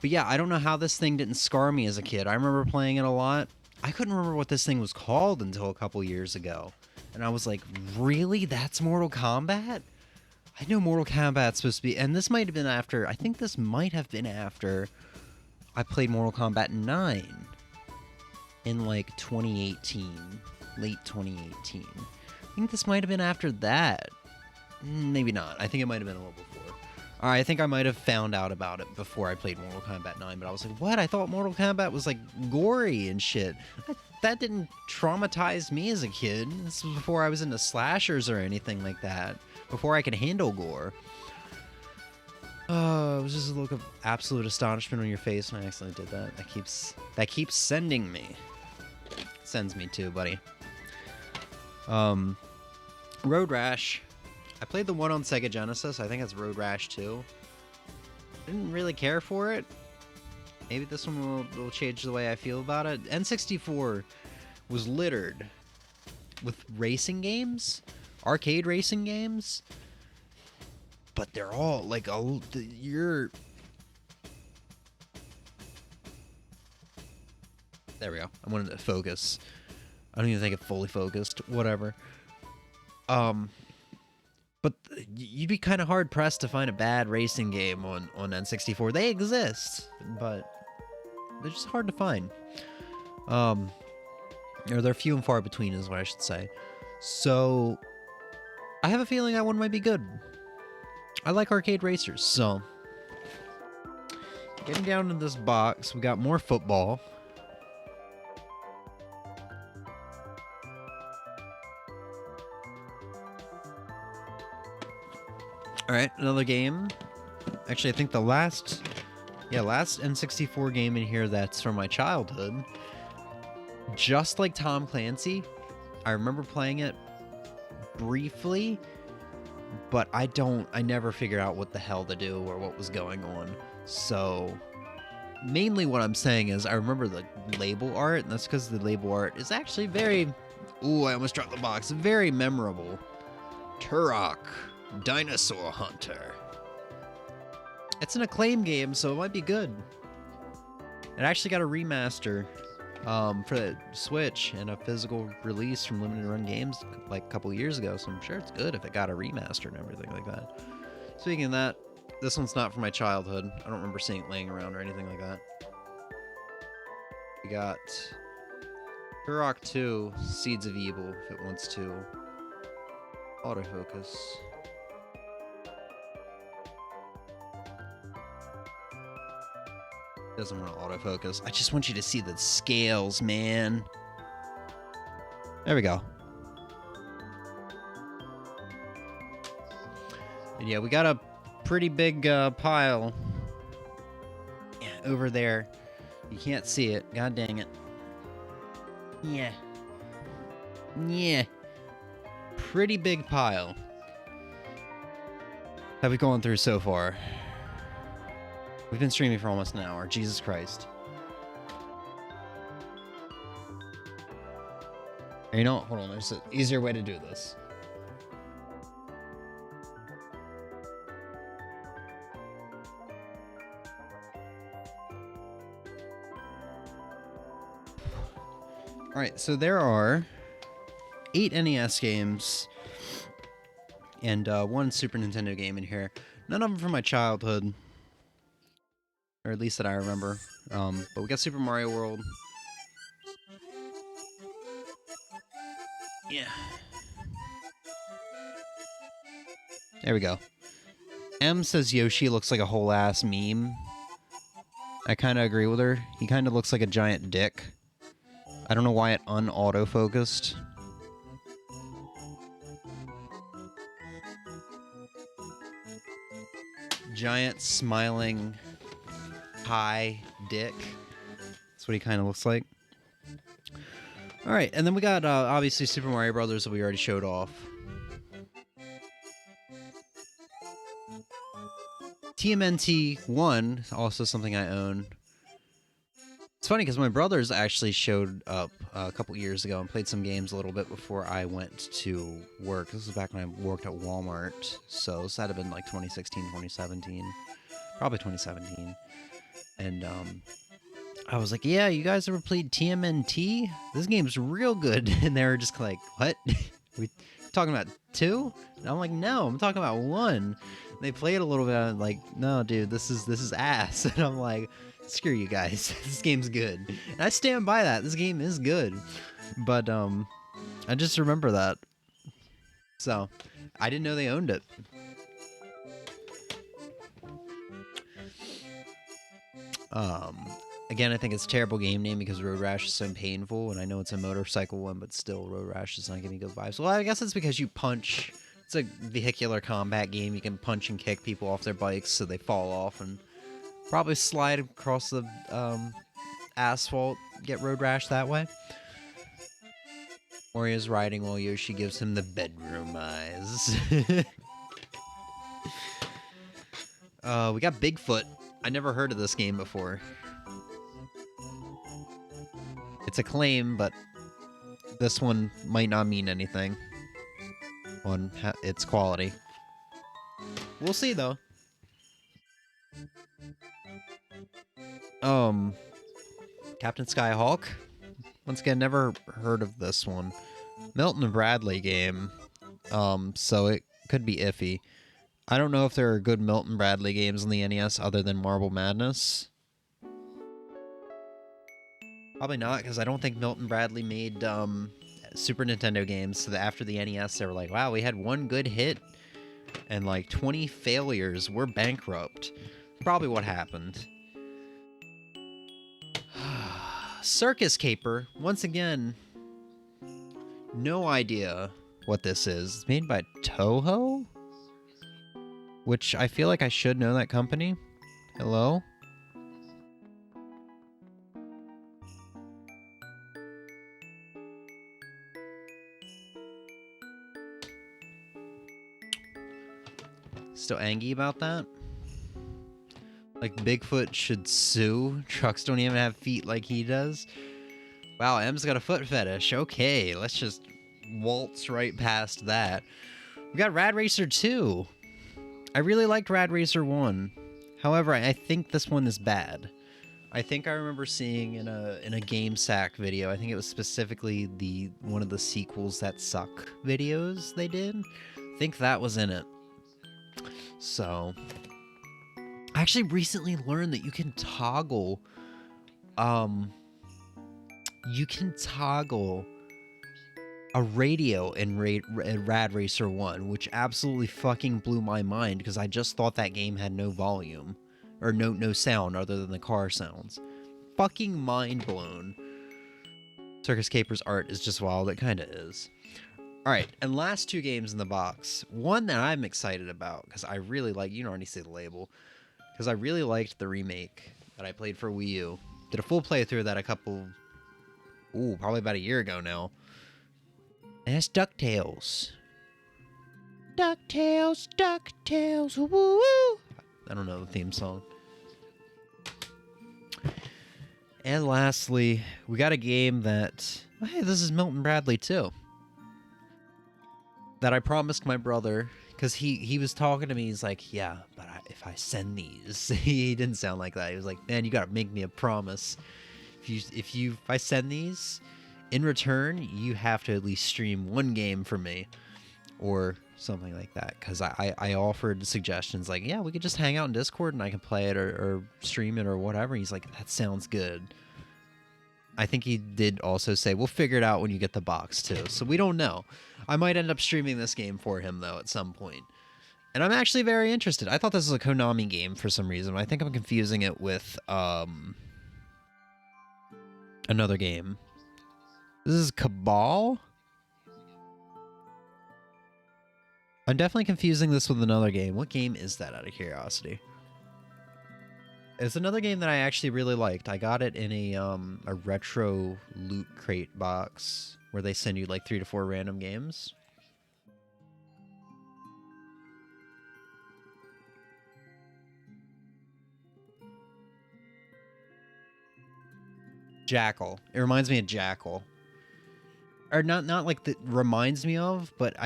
But yeah, I don't know how this thing didn't scar me as a kid. I remember playing it a lot. I couldn't remember what this thing was called until a couple years ago. And I was like, really? That's Mortal Kombat? I know Mortal Kombat's supposed to be, and this might have been after, I think this might have been after I played Mortal Kombat 9 in like 2018, late 2018. I think this might have been after that. Maybe not. I think it might have been a little before. Alright, I think I might have found out about it before I played Mortal Kombat 9, but I was like, what? I thought Mortal Kombat was like gory and shit. That didn't traumatize me as a kid. This was before I was into slashers or anything like that. Before I could handle gore. Oh, it was just a look of absolute astonishment on your face when I accidentally did that. That keeps sending me. Sends me too, buddy. Road Rash. I played the one on Sega Genesis. I think it's Road Rash 2. Didn't really care for it. Maybe this one will change the way I feel about it. N64 was littered with racing games. Arcade racing games, but they're all like there we go. I wanted to focus. I don't even think it fully focused. Whatever. But you'd be kind of hard pressed to find a bad racing game on N64. They exist, but they're just hard to find. Or they're few and far between, is what I should say. So I have a feeling that one might be good. I like arcade racers, so getting down in this box, we got more football. Alright, another game. Actually, I think the last N64 game in here that's from my childhood. Just like Tom Clancy, I remember playing it briefly, but I never figured out what the hell to do or what was going on. So mainly what I'm saying is I remember the label art, and that's because the label art is actually very Ooh, I almost dropped the box. Very memorable. Turok, Dinosaur Hunter. It's an Acclaim game, so it might be good. It actually got a remaster for the Switch and a physical release from Limited Run Games like a couple years ago, so I'm sure it's good if it got a remaster and everything like that. Speaking of that, this one's not from my childhood. I don't remember seeing it laying around or anything like that. We got Turok 2, Seeds of Evil, if it wants to. Autofocus. Doesn't want to autofocus. I just want you to see the scales, man. There we go. And yeah, we got a pretty big pile over there. You can't see it. God dang it. Yeah. Yeah. Pretty big pile. Have we gone through so far? We've been streaming for almost an hour. Jesus Christ. You know, hold on. There's an easier way to do this. Alright, so there are 8 NES games and 1 Super Nintendo game in here. None of them from my childhood. Or at least that I remember. But we got Super Mario World. Yeah. There we go. M says Yoshi looks like a whole ass meme. I kind of agree with her. He kind of looks like a giant dick. I don't know why it un-autofocused. Giant smiling high dick. That's what he kind of looks like. Alright, and then we got obviously Super Mario Brothers that we already showed off. TMNT 1, also something I own. It's funny because my brothers actually showed up a couple years ago and played some games a little bit before I went to work. This was back when I worked at Walmart, so this had to have been like 2016, 2017. Probably 2017. And I was like, yeah, you guys ever played TMNT? This game's real good. And they were just like, what? We talking about 2? And I'm like, no, I'm talking about 1. And they played a little bit, and I'm like, no, dude, this is ass. And I'm like, screw you guys. This game's good. And I stand by that. This game is good. But I just remember that. So, I didn't know they owned it. Again, I think it's a terrible game name because Road Rash is so painful, and I know it's a motorcycle one, but still, Road Rash is not giving me good vibes. Well, I guess it's because you punch. It's a vehicular combat game. You can punch and kick people off their bikes so they fall off and probably slide across the asphalt, get Road Rash that way. Mario's riding while Yoshi gives him the bedroom eyes. We got Bigfoot. I never heard of this game before. It's Acclaim, but this one might not mean anything on its quality. We'll see, though. Captain Skyhawk. Once again, never heard of this one. Milton Bradley game. So it could be iffy. I don't know if there are good Milton Bradley games on the NES other than Marble Madness. Probably not, because I don't think Milton Bradley made Super Nintendo games. So that after the NES, they were like, wow, we had 1 good hit and like 20 failures. We're bankrupt. Probably what happened. Circus Caper. Once again, no idea what this is. It's made by Toho? Which I feel like I should know that company. Hello? Still angry about that? Like Bigfoot should sue? Trucks don't even have feet like he does? Wow, M's got a foot fetish. Okay, let's just waltz right past that. We got Rad Racer 2. I really liked Rad Racer 1. However, I think this one is bad. I think I remember seeing in a Game Sack video, I think it was specifically one of the sequels that suck videos they did. I think that was in it. So, I actually recently learned that you can toggle a radio in Rad Racer 1, which absolutely fucking blew my mind because I just thought that game had no volume or no sound other than the car sounds. Fucking mind blown. Circus Caper's art is just wild. It kind of is. All right, and last two games in the box. One that I'm excited about because I really like. You can already see the label because I really liked the remake that I played for Wii U. Did a full playthrough of that probably about a year ago now. And it's DuckTales. DuckTales, DuckTales, woo woo. I don't know the theme song. And lastly, we got a game that... Oh, hey, this is Milton Bradley, too. That I promised my brother, because he was talking to me, he's like, yeah, but if I send these... He didn't sound like that. He was like, man, you gotta make me a promise. If I send these, in return, you have to at least stream one game for me. Or something like that. Because I offered suggestions like, yeah, we could just hang out in Discord and I can play it or stream it or whatever. He's like, that sounds good. I think he did also say, we'll figure it out when you get the box too. So we don't know. I might end up streaming this game for him though at some point. And I'm actually very interested. I thought this was a Konami game for some reason. I think I'm confusing it with another game. This is Cabal? I'm definitely confusing this with another game. What game is that, out of curiosity? It's another game that I actually really liked. I got it in a retro loot crate box where they send you like 3 to 4 random games. Jackal. It reminds me of Jackal. Or not like that reminds me of, but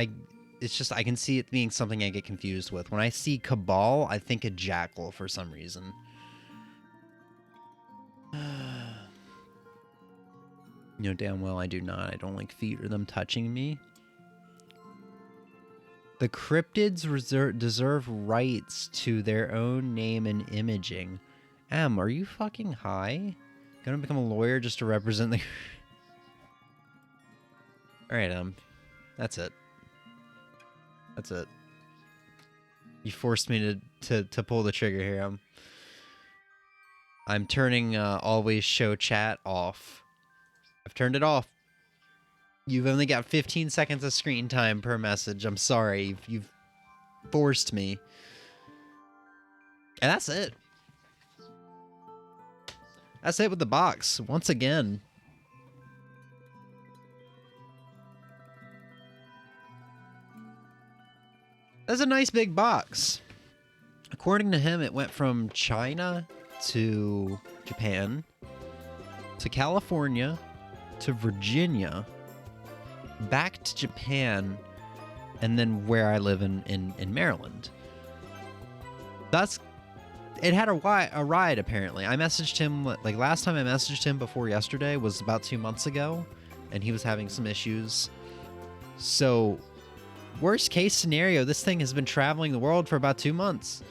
it's just I can see it being something I get confused with. When I see Cabal, I think of Jackal for some reason. You know damn well I do not. I don't like feet or them touching me. The cryptids deserve rights to their own name and imaging. Em, are you fucking high? Gonna become a lawyer just to represent the... Alright, that's it. That's it. You forced me to pull the trigger here. I'm turning always show chat off. I've turned it off. You've only got 15 seconds of screen time per message. I'm sorry. You've forced me. And that's it. That's it with the box. Once again. That's a nice big box. According to him, it went from China to Japan to California to Virginia, back to Japan, and then where I live in Maryland. It had a ride, apparently. I messaged him, like, last time I messaged him before yesterday was about 2 months ago, and he was having some issues. So, worst case scenario, this thing has been traveling the world for about 2 months.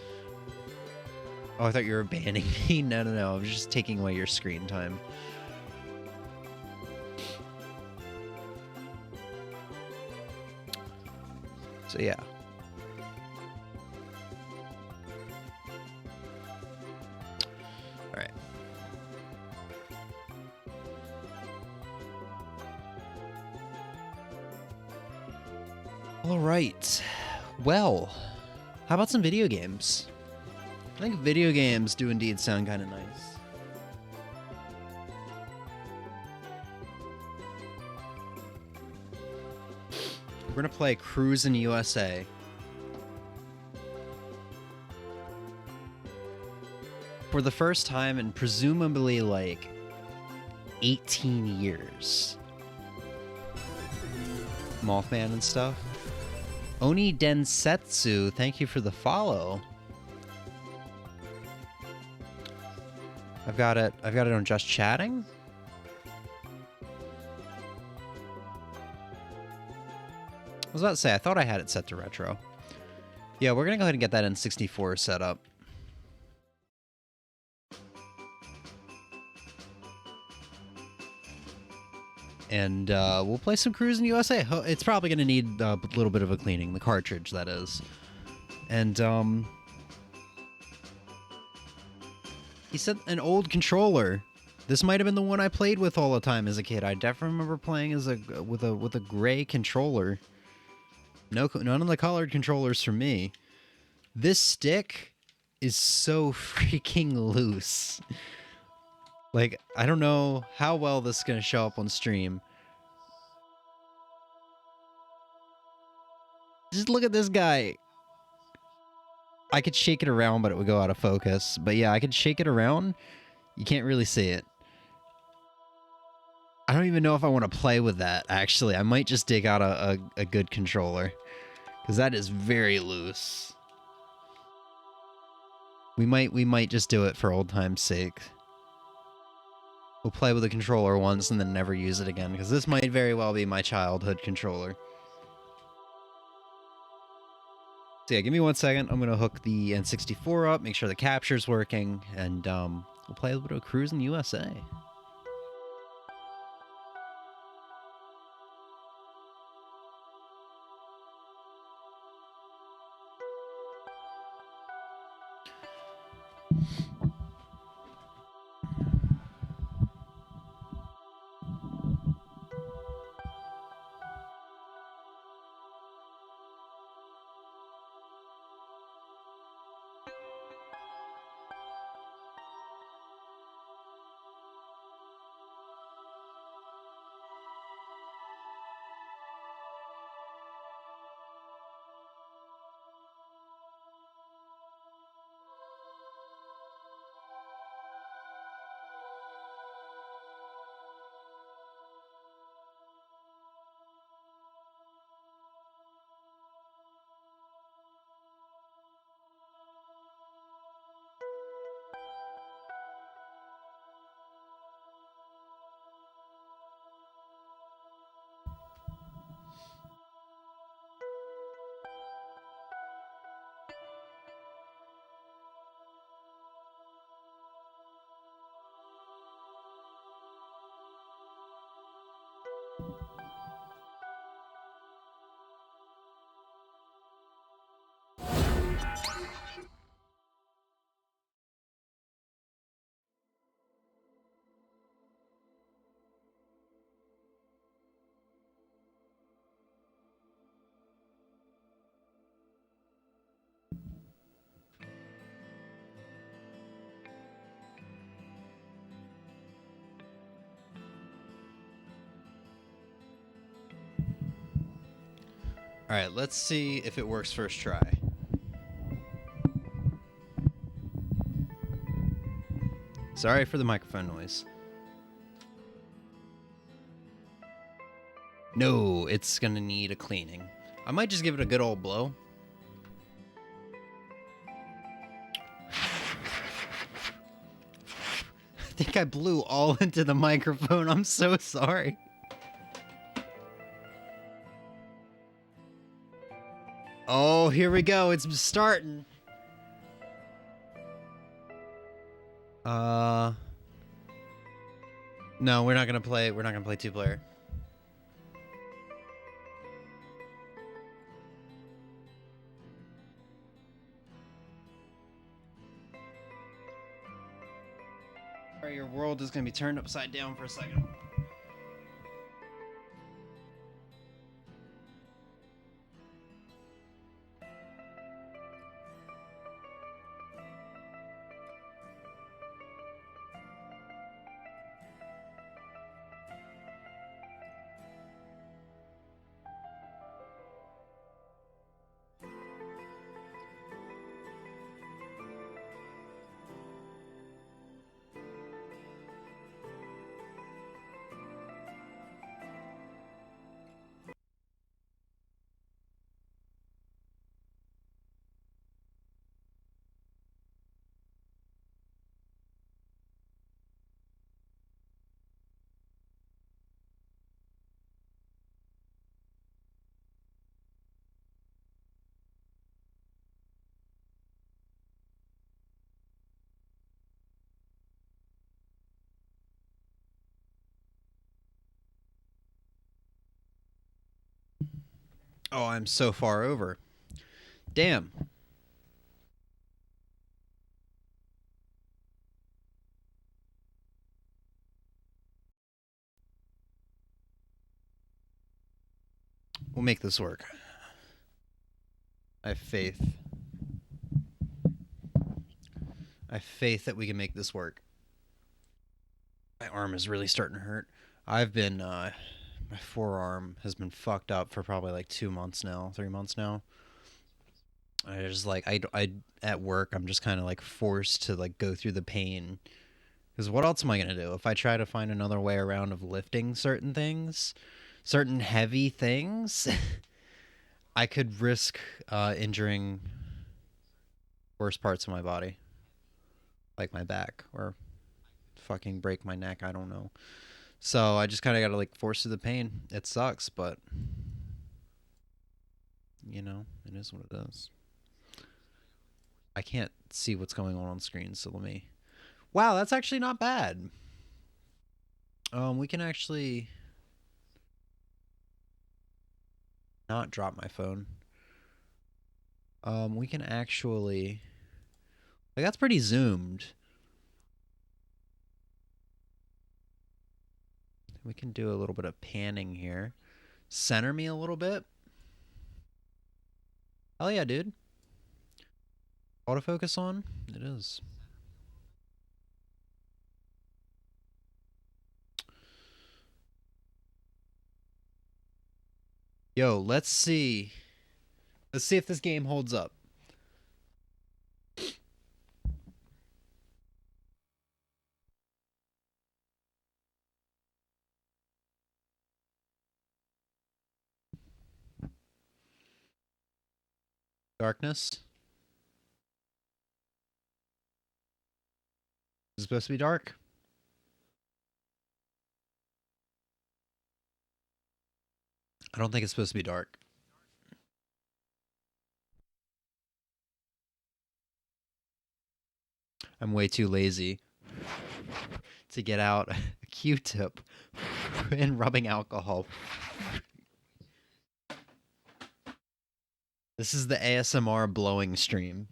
Oh, I thought you were banning me. No. I was just taking away your screen time. So, yeah. Alright. Alright. Well, how about some video games? I think video games do indeed sound kind of nice. We're gonna play Cruis'n USA. For the first time in presumably like 18 years. Mothman and stuff. Oni Densetsu, thank you for the follow. I've got it on Just Chatting. I was about to say, I thought I had it set to retro. Yeah, we're gonna go ahead and get that N64 set up. And we'll play some Cruis'n USA. It's probably gonna need a little bit of a cleaning, the cartridge, that is. And he said an old controller. This might have been the one I played with all the time as a kid. I definitely remember playing as with a gray controller. None of the colored controllers for me. This stick is so freaking loose. Like, I don't know how well this is gonna show up on stream. Just look at this guy. I could shake it around, but it would go out of focus. But yeah, I could shake it around. You can't really see it. I don't even know if I want to play with that, actually. I might just dig out a good controller. Because that is very loose. We might just do it for old time's sake. We'll play with a controller once and then never use it again. Because this might very well be my childhood controller. So yeah, give me 1 second. I'm going to hook the N64 up, make sure the capture's working, and we'll play a little bit of Cruis'n USA. Alright, let's see if it works first try. Sorry for the microphone noise. No, it's gonna need a cleaning. I might just give it a good old blow. I think I blew all into the microphone. I'm so sorry. Oh, here we go. It's starting. No, we're not gonna play. We're not gonna play two-player. Alright, your world is gonna be turned upside down for a second. Oh, I'm so far over. Damn. We'll make this work. I have faith. I have faith that we can make this work. My arm is really starting to hurt. I've been, my forearm has been fucked up for probably like 2 months now, 3 months now. I just like, at work, I'm just kind of like forced to like go through the pain. Because what else am I going to do? If I try to find another way around of lifting certain things, certain heavy things, I could risk injuring worse parts of my body, like my back, or fucking break my neck. I don't know. So I just kind of got to like force through the pain. It sucks, but you know, it is what it is. I can't see what's going on screen, so let me. Wow, that's actually not bad. We can actually not drop my phone. We can actually, like, that's pretty zoomed. We can do a little bit of panning here. Center me a little bit. Hell yeah, dude. Autofocus on? It is. Yo, let's see. Let's see if this game holds up. Darkness. Is it supposed to be dark? I don't think it's supposed to be dark. I'm way too lazy to get out a Q-tip and rubbing alcohol. This is the ASMR blowing stream.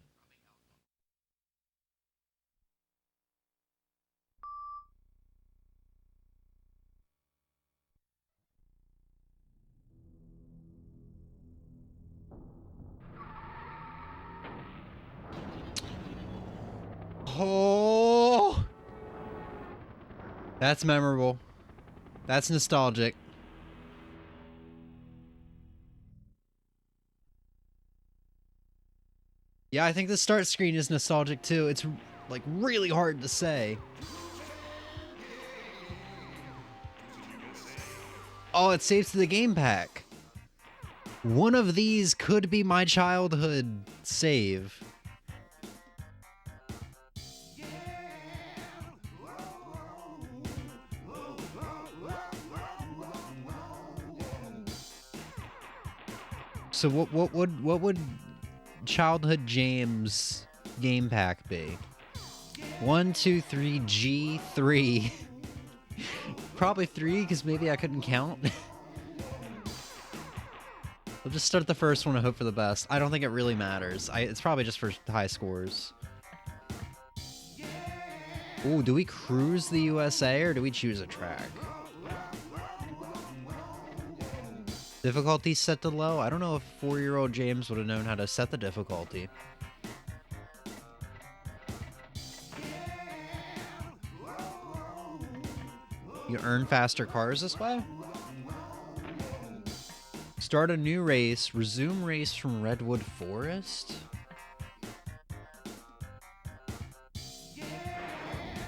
Oh, that's memorable. That's nostalgic. Yeah, I think the start screen is nostalgic too. It's like really hard to say. Oh, it saves to the game pack. One of these could be my childhood save. So what would childhood James game pack be? 1, 2, 3, G3. Probably 3 because maybe I couldn't count. We'll just start the first one and hope for the best. I don't think it really matters. It's probably just for high scores. Ooh, do we cruise the USA or do we choose a track? Difficulty set to low? I don't know if 4-year-old James would have known how to set the difficulty. You earn faster cars this way? Start a new race. Resume race from Redwood Forest?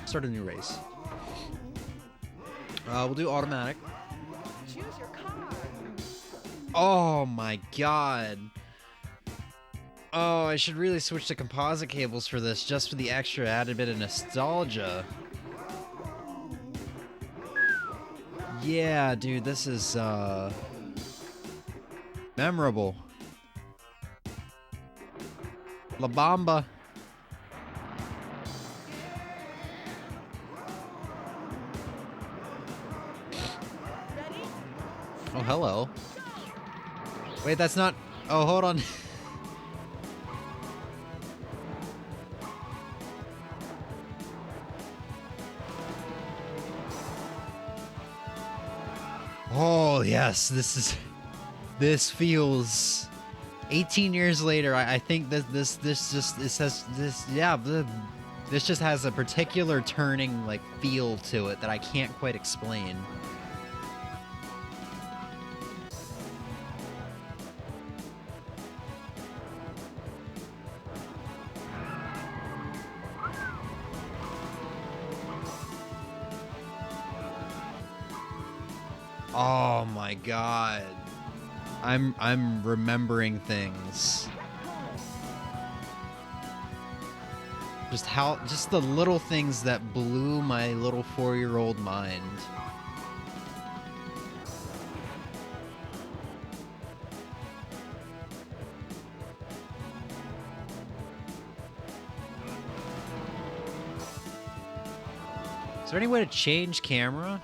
Start a new race. We'll do automatic. Choose your car. Oh my god. Oh, I should really switch to composite cables for this, just for the extra added bit of nostalgia. Yeah, dude, this is, memorable. La Bamba. Oh, hello. Wait, that's not... Oh, hold on. Oh, yes, this feels 18 years later. I think that this just has a particular turning like feel to it that I can't quite explain. Oh my god. I'm remembering things. Just the little things that blew my little 4-year-old mind. Is there any way to change camera?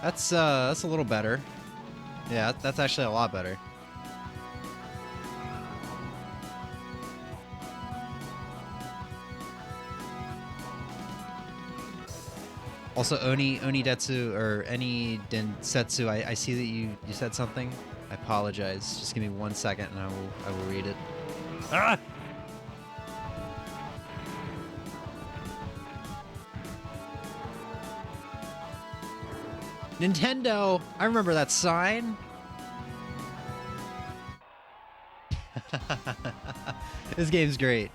That's a little better. Yeah, that's actually a lot better. Also, Onidetsu, or any Densetsu, I see that you said something. I apologize. Just give me 1 second and I will read it. Ah! Nintendo! I remember that sign! This game's great.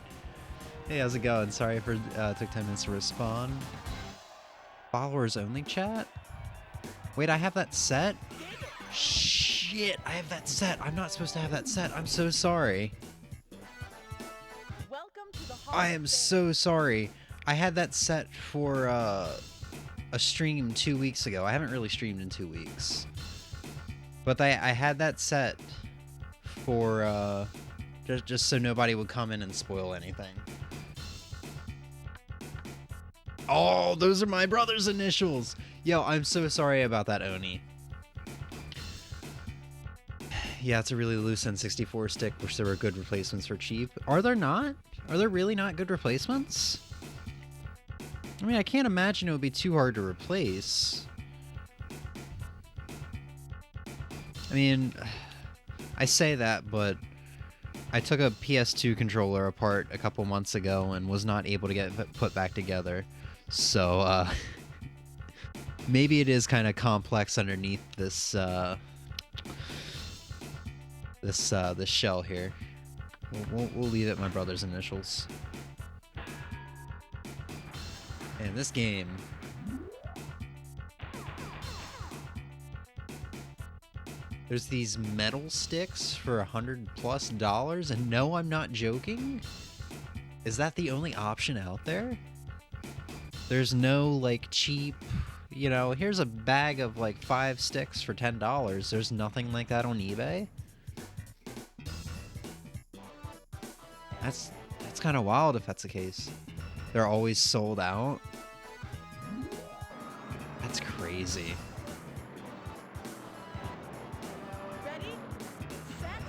Hey, how's it going? Sorry for took 10 minutes to respond. Followers only chat? Wait, I have that set? Shit, I have that set. I'm not supposed to have that set. I'm so sorry. Welcome to the I am so sorry. I had that set for a stream 2 weeks ago. I haven't really streamed in 2 weeks. But I had that set for just so nobody would come in and spoil anything. Oh, those are my brother's initials. Yo, I'm so sorry about that, Oni. Yeah, it's a really loose N64 stick. Wish there were good replacements for cheap. Are there not? Are there really not good replacements? I mean, I can't imagine it would be too hard to replace. I mean, I say that, but I took a PS2 controller apart a couple months ago and was not able to get it put back together. So, maybe it is kind of complex underneath this, this shell here. We'll leave it my brother's initials. And this game... There's these metal sticks for $100+, and no, I'm not joking? Is that the only option out there? There's no, like, cheap... You know, here's a bag of, like, 5 sticks for $10. There's nothing like that on eBay? That's kind of wild if that's the case. They're always sold out? That's crazy. Ready, set,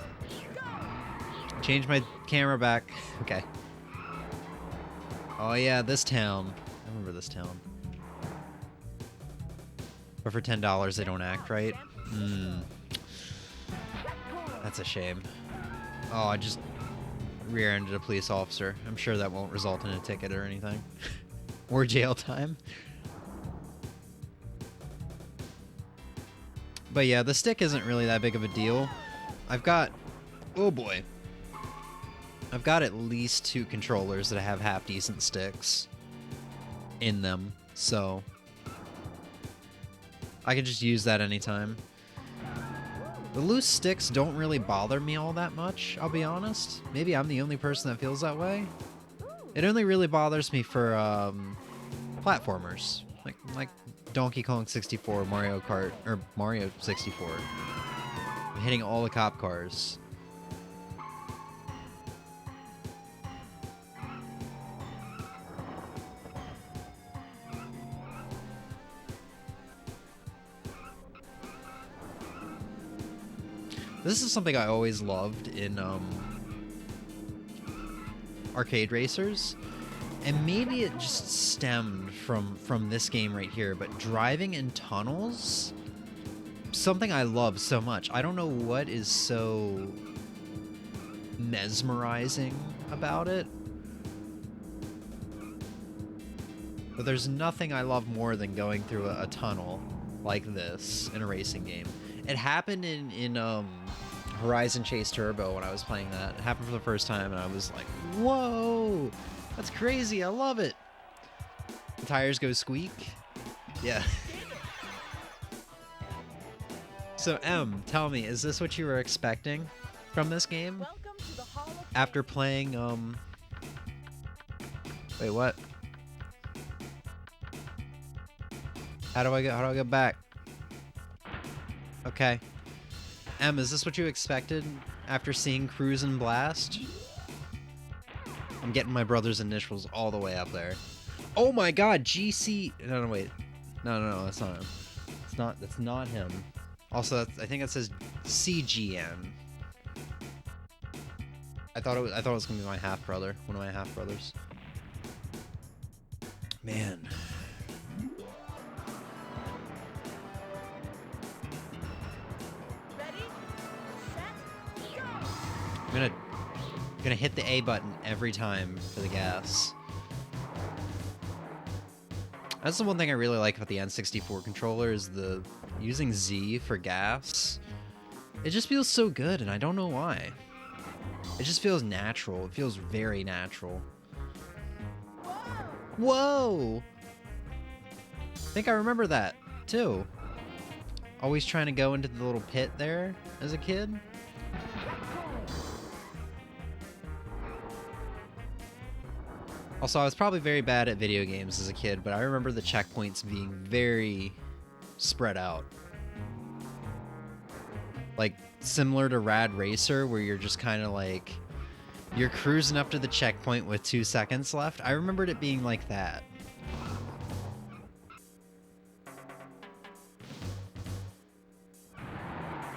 go! Change my camera back. Okay. Oh yeah, this town. I remember this town. But for $10 they don't act right. That's a shame. Oh, I just rear-ended a police officer. I'm sure that won't result in a ticket or anything. Or jail time. But yeah, the stick isn't really that big of a deal. I've got... Oh boy. I've got at least 2 controllers that have half-decent sticks in them, so I can just use that anytime. The loose sticks don't really bother me all that much, I'll be honest. Maybe I'm the only person that feels that way. It only really bothers me for platformers, like Donkey Kong 64, Mario Kart, or Mario 64. I'm hitting all the cop cars. This is something I always loved in arcade racers, and maybe it just stemmed from this game right here, but driving in tunnels, something I love so much. I don't know what is so mesmerizing about it, but there's nothing I love more than going through a tunnel like this in a racing game. It happened in Horizon Chase Turbo when I was playing that. It happened for the first time, and I was like, whoa, that's crazy, I love it. The tires go squeak. Yeah. So, M, tell me, is this what you were expecting from this game? Welcome to the Hall of After Fame. playing, wait, what? How do I get back? Okay. M, is this what you expected after seeing Cruis'n Blast? I'm getting my brother's initials all the way up there. Oh my god, GC... No, wait. No, that's not him. That's not him. Also, I think it says CGN. I thought it was gonna be my half brother, one of my half brothers. Man. Ready, set, go! I'm gonna hit the A button every time for the gas. That's the one thing I really like about the N64 controller is the using Z for gas. It just feels so good, and I don't know why. It just feels natural. It feels very natural. Whoa! I think I remember that, too. Always trying to go into the little pit there as a kid. Also, I was probably very bad at video games as a kid, but I remember the checkpoints being very spread out. Like, similar to Rad Racer, where you're just kind of like... You're cruising up to the checkpoint with 2 seconds left. I remembered it being like that.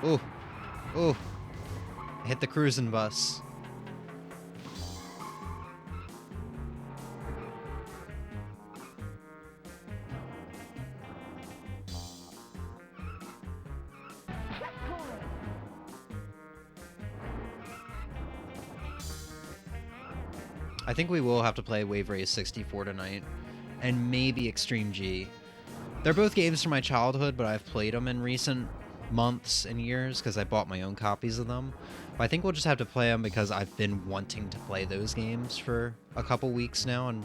Ooh. Ooh. I hit the cruising bus. I think we will have to play Wave Race 64 tonight, and maybe Extreme G. They're both games from my childhood, but I've played them in recent months and years because I bought my own copies of them. But I think we'll just have to play them because I've been wanting to play those games for a couple weeks now, and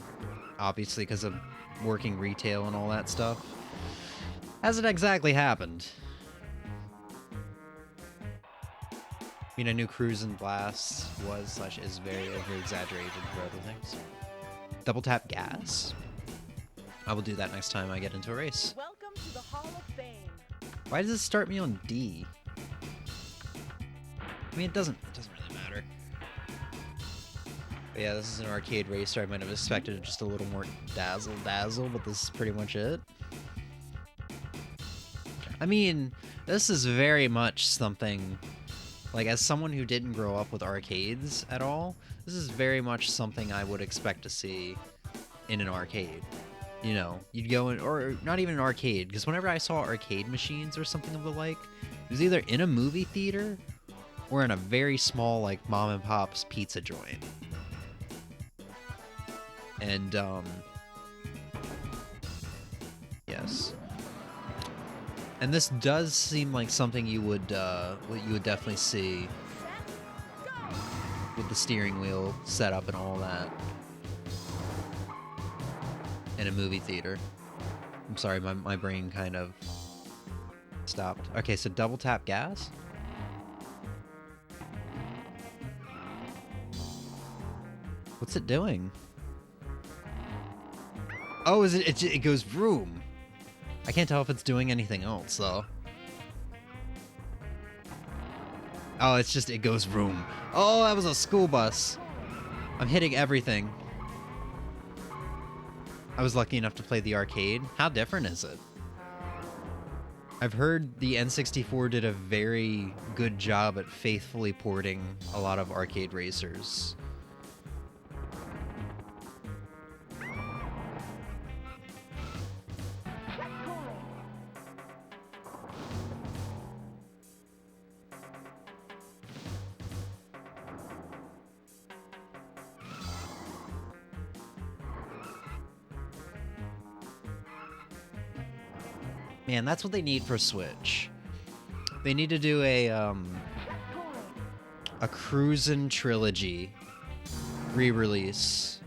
obviously because of working retail and all that stuff. Hasn't exactly happened. I mean, I knew Cruis'n Blast was/is very over-exaggerated for other things. Double tap gas. I will do that next time I get into a race. Welcome to the Hall of Fame. Why does it start me on D? I mean, it doesn't really matter. But yeah, this is an arcade racer. I might have expected just a little more dazzle, but this is pretty much it. I mean, this is very much something... Like, as someone who didn't grow up with arcades at all, this is very much something I would expect to see in an arcade. You know, you'd go in, or not even an arcade, because whenever I saw arcade machines or something of the like, it was either in a movie theater or in a very small, like, mom and pop's pizza joint. And, yes. And this does seem like something you would definitely see with the steering wheel setup and all that in a movie theater. I'm sorry, my brain kind of stopped. Okay, so double tap gas. What's it doing? Oh, is it goes vroom. I can't tell if it's doing anything else, though. Oh, it goes vroom. Oh, that was a school bus. I'm hitting everything. I was lucky enough to play the arcade. How different is it? I've heard the N64 did a very good job at faithfully porting a lot of arcade racers. Man, that's what they need for Switch. They need to do a Cruis'n trilogy re-release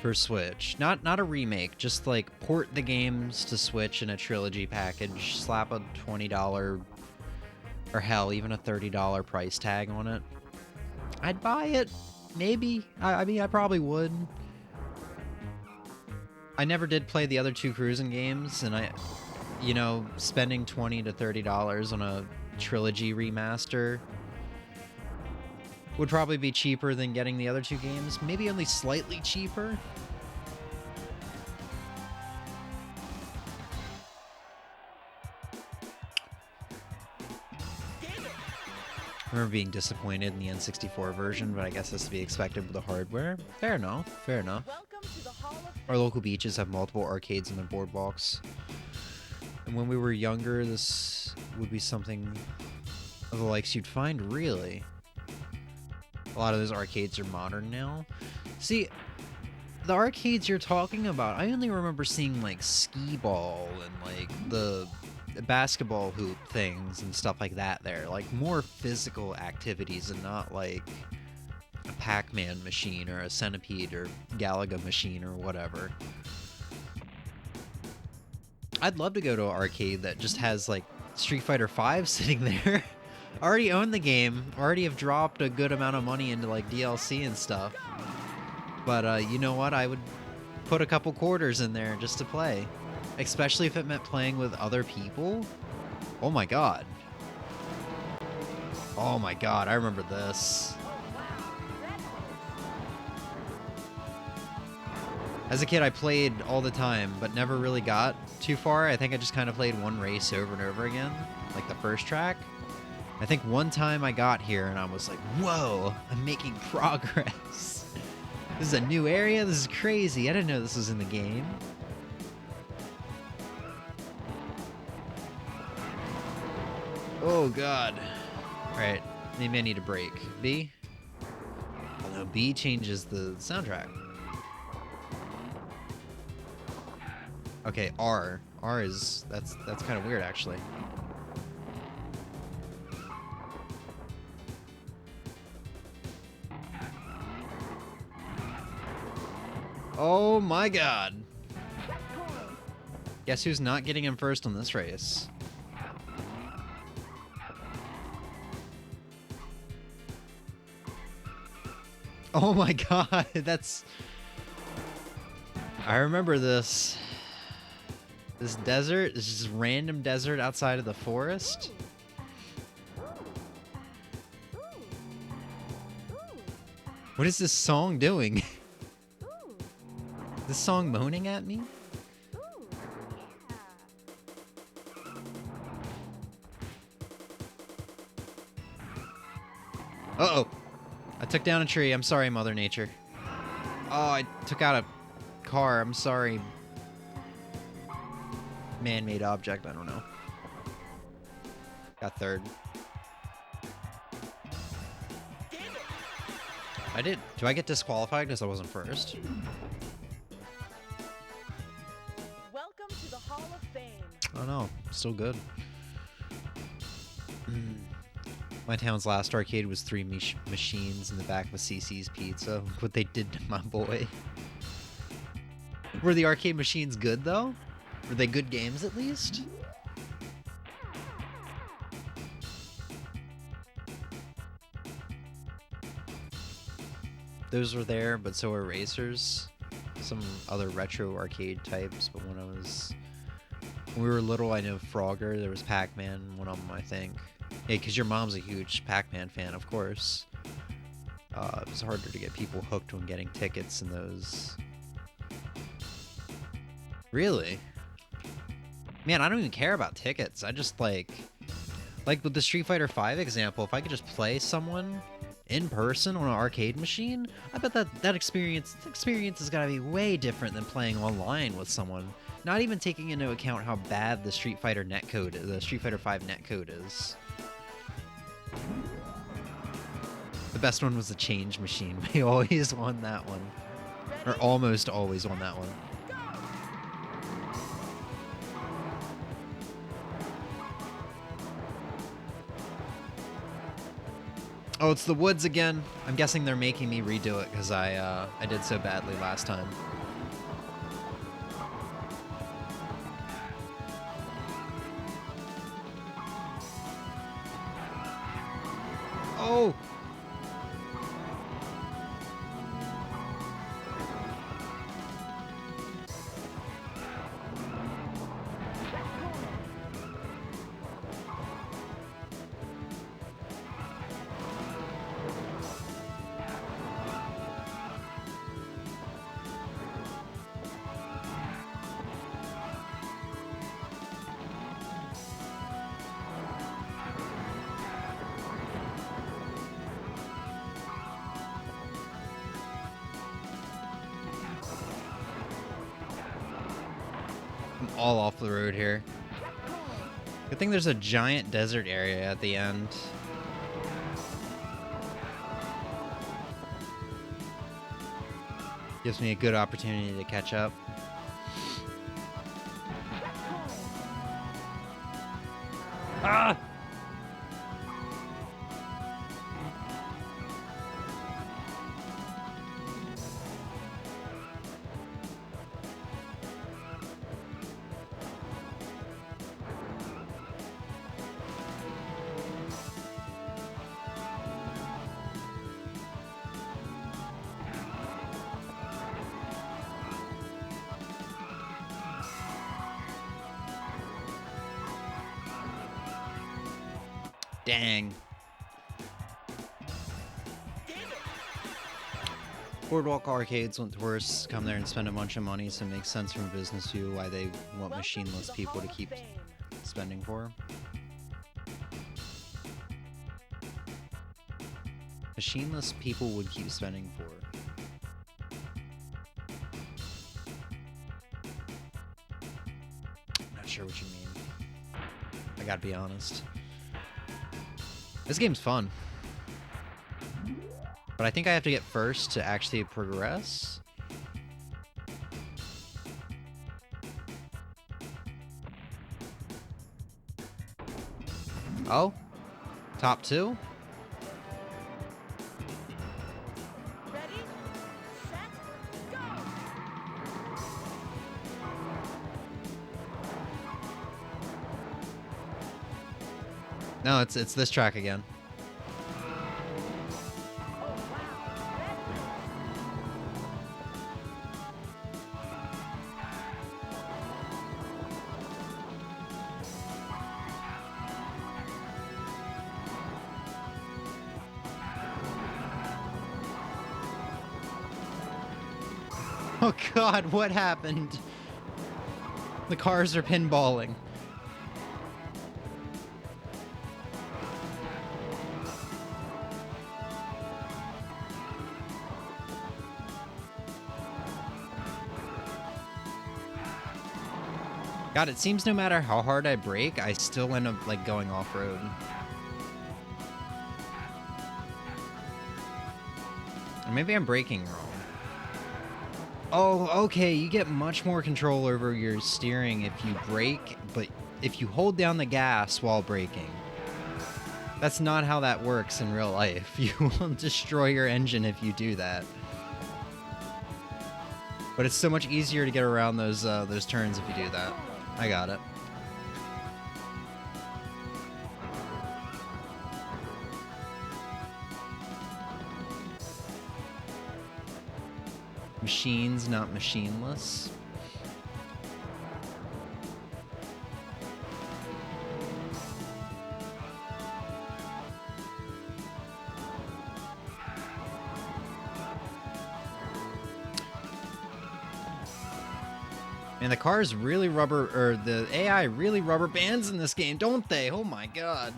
for Switch. Not a remake, just like port the games to Switch in a trilogy package, slap a $20 or hell, even a $30 price tag on it. I'd buy it, maybe. I mean, I probably would. I never did play the other two Cruis'n games, and you know, spending $20 to $30 on a trilogy remaster would probably be cheaper than getting the other two games. Maybe only slightly cheaper. I remember being disappointed in the N64 version, but I guess that's to be expected with the hardware. Fair enough, fair enough. Welcome to the Hall of Our local beaches have multiple arcades on their boardwalks. And when we were younger, this would be something of the likes you'd find, really. A lot of those arcades are modern now. See, the arcades you're talking about, I only remember seeing like skee ball and like the basketball hoop things and stuff like that there. Like more physical activities and not like a Pac-Man machine or a Centipede or Galaga machine or whatever. I'd love to go to an arcade that just has like Street Fighter V sitting there. I already own the game, already have dropped a good amount of money into like DLC and stuff. But you know what? I would put a couple quarters in there just to play. Especially if it meant playing with other people. Oh my god. Oh my god, I remember this. As a kid, I played all the time, but never really got too far. I think I just kind of played one race over and over again, like the first track. I think one time I got here and I was like, whoa, I'm making progress. This is a new area? This is crazy. I didn't know this was in the game. Oh, God. Alright, maybe I need a break. B? Oh, no, B changes the soundtrack. Okay, R. R is... That's kind of weird, actually. Oh my god. Guess who's not getting him first on this race? Oh my god, that's... I remember this. This desert, this just random desert outside of the forest. What is this song doing? This song moaning at me? Uh-oh. I took down a tree. I'm sorry, Mother Nature. Oh, I took out a car. I'm sorry. Man-made object. I don't know. Got third. I did. Do I get disqualified because I wasn't first? Welcome to the Hall of Fame. Oh no, still good. My town's last arcade was 3 machines in the back of a CC's Pizza. Look what they did to my boy. Were the arcade machines good though? Were they good games at least? Those were there, but so were racers. Some other retro arcade types, but when we were little, I know Frogger, there was Pac-Man, one of them, I think. Yeah, because your mom's a huge Pac-Man fan, of course. It was harder to get people hooked when getting tickets in those. Really? Man, I don't even care about tickets. I just like with the Street Fighter V example, if I could just play someone in person on an arcade machine, I bet that experience is gotta be way different than playing online with someone. Not even taking into account how bad the Street Fighter netcode, the Street Fighter V netcode is. The best one was the change machine. We always won that one, or almost always won that one. Oh, it's the woods again. I'm guessing they're making me redo it because I did so badly last time. Oh! I'm all off the road here. Good thing there's a giant desert area at the end. Gives me a good opportunity to catch up. Ah! Dang. Boardwalk Arcades want tourists to come there and spend a bunch of money, so it makes sense from a business view why they want Welcome machineless the people Hall to of keep Fame. spending for. Machineless people would keep spending for. Not sure what you mean. I gotta be honest. This game's fun. But I think I have to get first to actually progress. Oh? Top two? Ready, set, go! No, it's this track again. Oh wow, that Oh god, what happened? The cars are pinballing. God, it seems no matter how hard I brake, I still end up like going off-road. Or maybe I'm braking wrong. Oh, okay, you get much more control over your steering if you brake, but if you hold down the gas while braking. That's not how that works in real life. You will destroy your engine if you do that. But it's so much easier to get around those turns if you do that. I got it. Machines, not machineless. And the cars really rubber, or the AI really rubber bands in this game, don't they? Oh my god.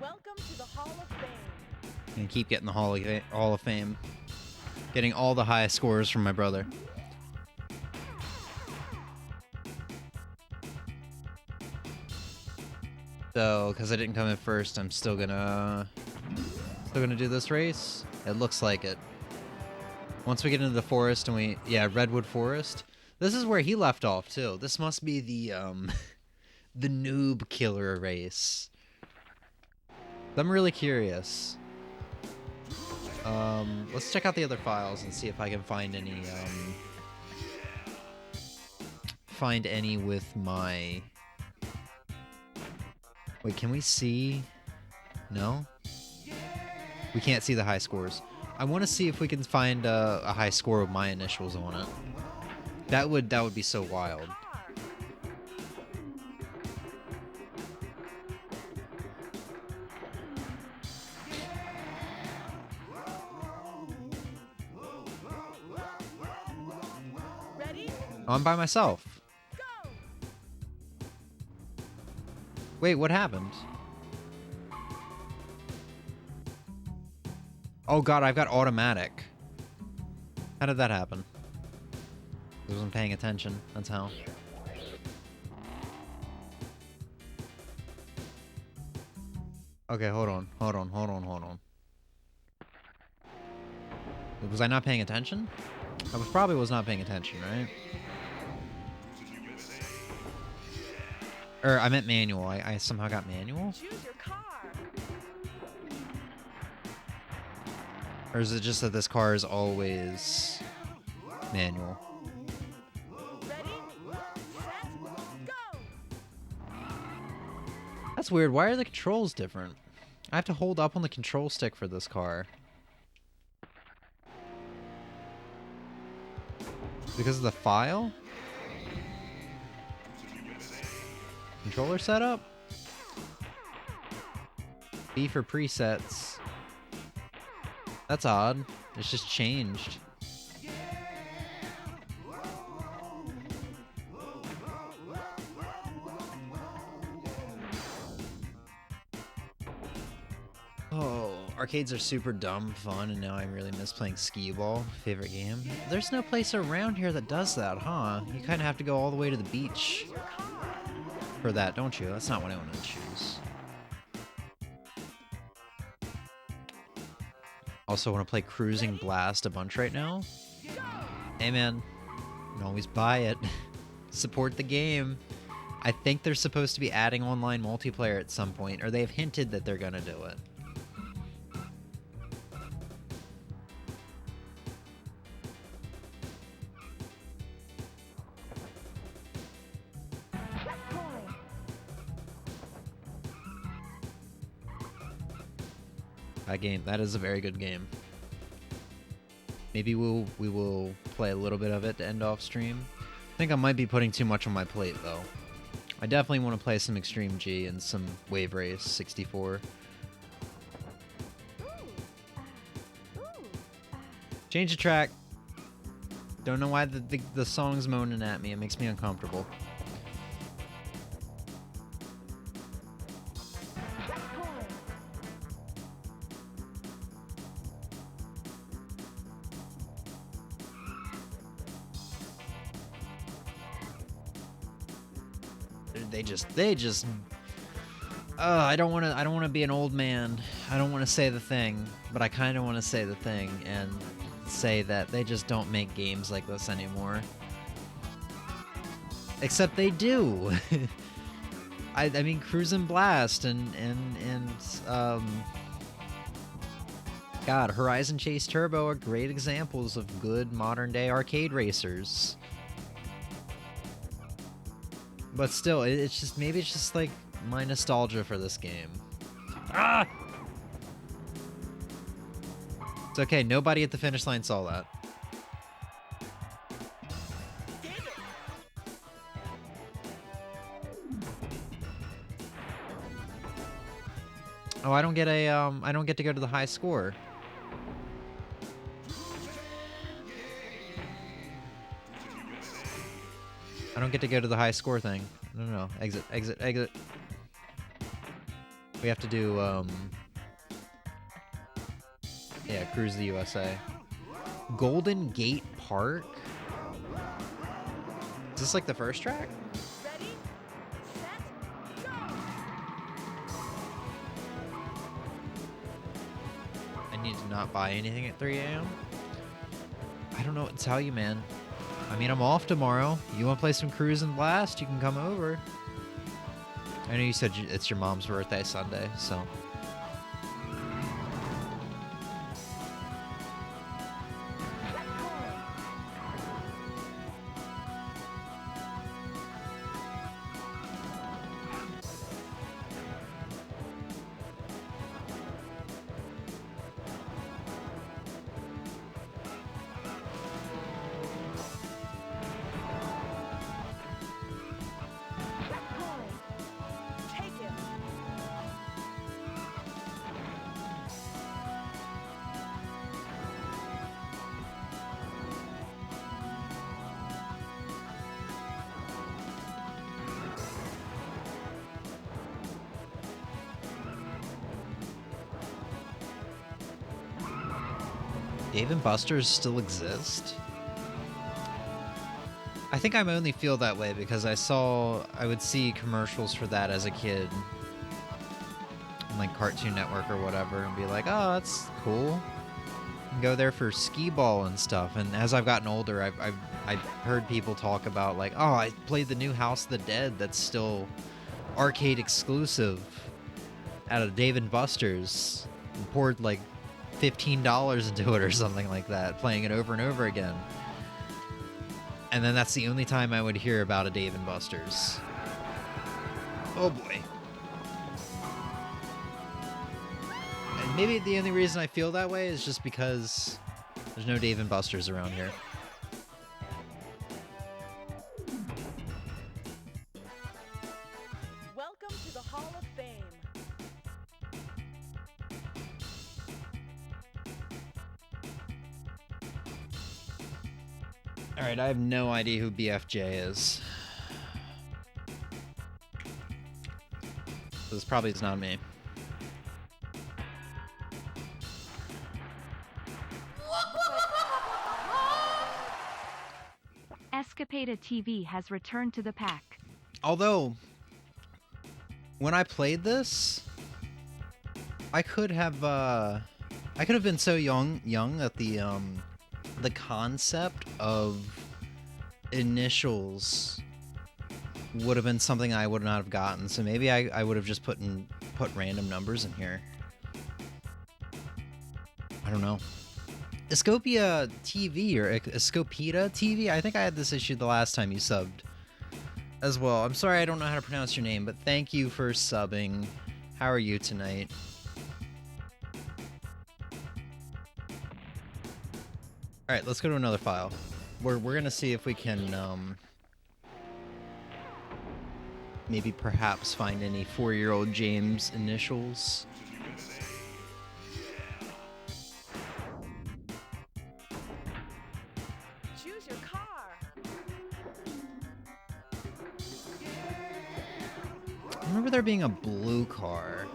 Welcome to the Hall of Fame. And keep getting the Hall of Fame. Getting all the high scores from my brother. So, because I didn't come in first, I'm still gonna do this race. It looks like it. Once we get into the forest and yeah, Redwood Forest. This is where he left off too. This must be the the noob killer race. I'm really curious. Let's check out the other files and see if I can find any with my. Wait, can we see? No? We can't see the high scores. I want to see if we can find a high score with my initials on it. That would be so wild. Ready? Oh, I'm by myself. Go! Wait, what happened? Oh god, I've got automatic. How did that happen? I wasn't paying attention. That's how. Okay, hold on. Was I not paying attention? I probably was not paying attention, right? Or I meant manual. I somehow got manual? Choose your car. Or is it just that this car is always manual? Ready? Set, go! That's weird. Why are the controls different? I have to hold up on the control stick for this car. Because of the file? Controller setup? B for presets. That's odd. It's just changed. Oh, arcades are super dumb fun, and now I really miss playing skee-ball. Favorite game? There's no place around here that does that, huh? You kind of have to go all the way to the beach for that, don't you? That's not what I want to choose. Also want to play Cruis'n Blast a bunch right now. Hey man, you can always buy it. Support the game. I think they're supposed to be adding online multiplayer at some point, or they've hinted that they're gonna do it. That is a very good game. Maybe we will play a little bit of it to end off stream. I think I might be putting too much on my plate though. I definitely want to play some Extreme G and some Wave Race 64. Change the track. Don't know why the song's moaning at me. It makes me uncomfortable. They just I don't want to be an old man. I don't want to say the thing, but I kind of want to say the thing and say that they just don't make games like this anymore. Except they do. I mean Cruis'n Blast and God, Horizon Chase Turbo are great examples of good modern day arcade racers. But still, it's just, maybe it's just like my nostalgia for this game. Ah! It's okay, nobody at the finish line saw that. Oh, I don't get a I don't get to go to the high score. I don't get to go to the high score thing. No. Exit, exit, exit. We have to do yeah, Cruise the USA. Golden Gate Park? Is this like the first track? Ready, set, go! I need to not buy anything at 3 a.m. I don't know what to tell you, man. I mean, I'm off tomorrow. You want to play some Cruis'n Blast? You can come over. I know you said it's your mom's birthday Sunday, so... Take it. Dave & Buster's still exist? I think I only feel that way because I would see commercials for that as a kid on like Cartoon Network or whatever and be like, oh, that's cool. And go there for skee ball and stuff. And as I've gotten older, I've heard people talk about like, oh, I played the new House of the Dead that's still arcade exclusive out of Dave & Buster's and poured like $15 into it or something like that, playing it over and over again. And then that's the only time I would hear about a Dave & Buster's. Oh boy. And maybe the only reason I feel that way is just because there's no Dave & Buster's around here. Welcome to the Hall of Fame. Alright, I have no idea who BFJ is. So this probably is not me. Escapada TV has returned to the pack. Although, when I played this, I could have been so young that the concept of initials would have been something I would not have gotten. So maybe I would have just put random numbers in here. I don't know. Escopia TV or Escopita TV? I think I had this issue the last time you subbed as well. I'm sorry I don't know how to pronounce your name, but thank you for subbing. How are you tonight? Alright, let's go to another file. We're gonna see if we can maybe perhaps find any 4-year-old James initials. Choose your car. I remember there being a blue car.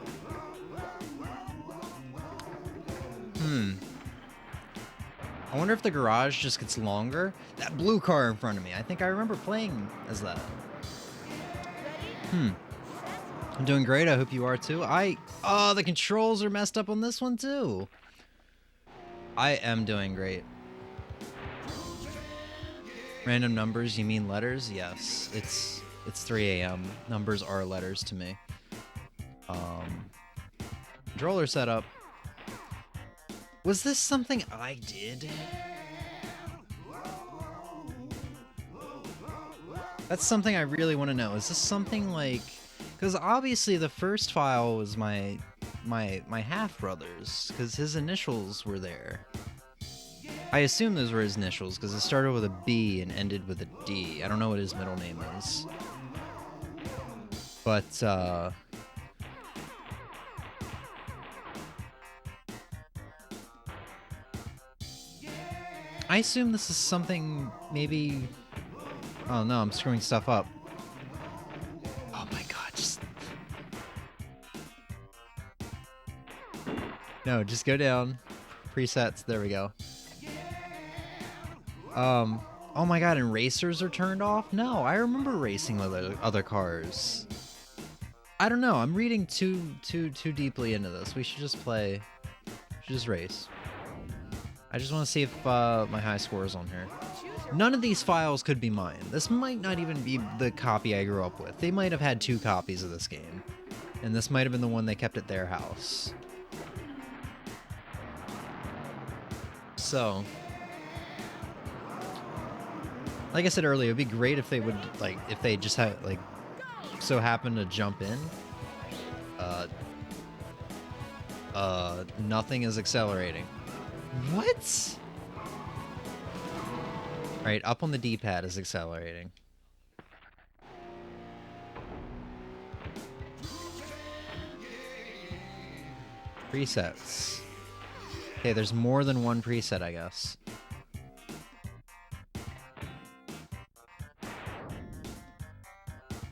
I wonder if the garage just gets longer. That blue car in front of me. I think I remember playing as that. I'm doing great. I hope you are too. Oh, the controls are messed up on this one too. I am doing great. Random numbers, you mean letters? Yes. It's 3 a.m. Numbers are letters to me. Controller setup. Was this something I did? That's something I really want to know. Is this something like... Because obviously the first file was my half-brother's, because his initials were there. I assume those were his initials, because it started with a B and ended with a D. I don't know what his middle name is. But, I assume this is something maybe... Oh no, I'm screwing stuff up. Oh my god, just... No, just go down. Presets, there we go. Oh my god, and racers are turned off? No, I remember racing with other cars. I don't know, I'm reading too deeply into this. We should just play... We should just race. I just want to see if my high score is on here. None of these files could be mine. This might not even be the copy I grew up with. They might have had 2 copies of this game. And this might have been the one they kept at their house. So... Like I said earlier, it'd be great if they would, like, if they just had, like, so happen to jump in. Nothing is accelerating. What? Alright, up on the D-pad is accelerating. Presets. Okay, there's more than one preset, I guess.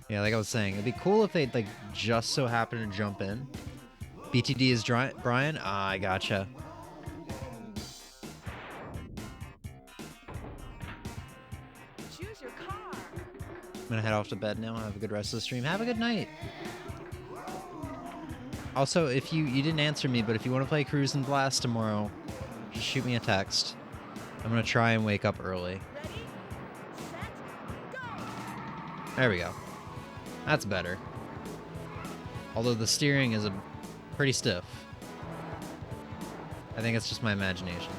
Yeah, like I was saying, it'd be cool if they'd, like, just so happen to jump in. BTD is Brian? Ah, I gotcha. Choose your car. I'm gonna head off to bed now. Have a good rest of the stream. Have a good night. Also, if you didn't answer me, but if you want to play Cruis'n Blast tomorrow, just shoot me a text. I'm gonna try and wake up early. Ready, set, go. There we go. That's better. Although the steering is pretty stiff. I think it's just my imagination.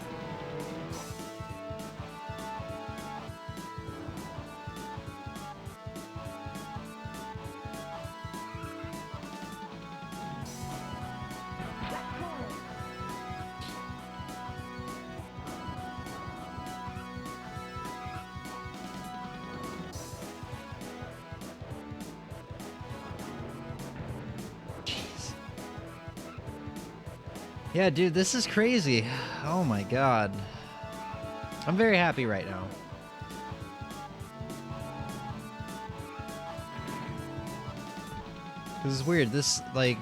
Yeah, dude, this is crazy. Oh my god. I'm very happy right now. This is weird. This, like...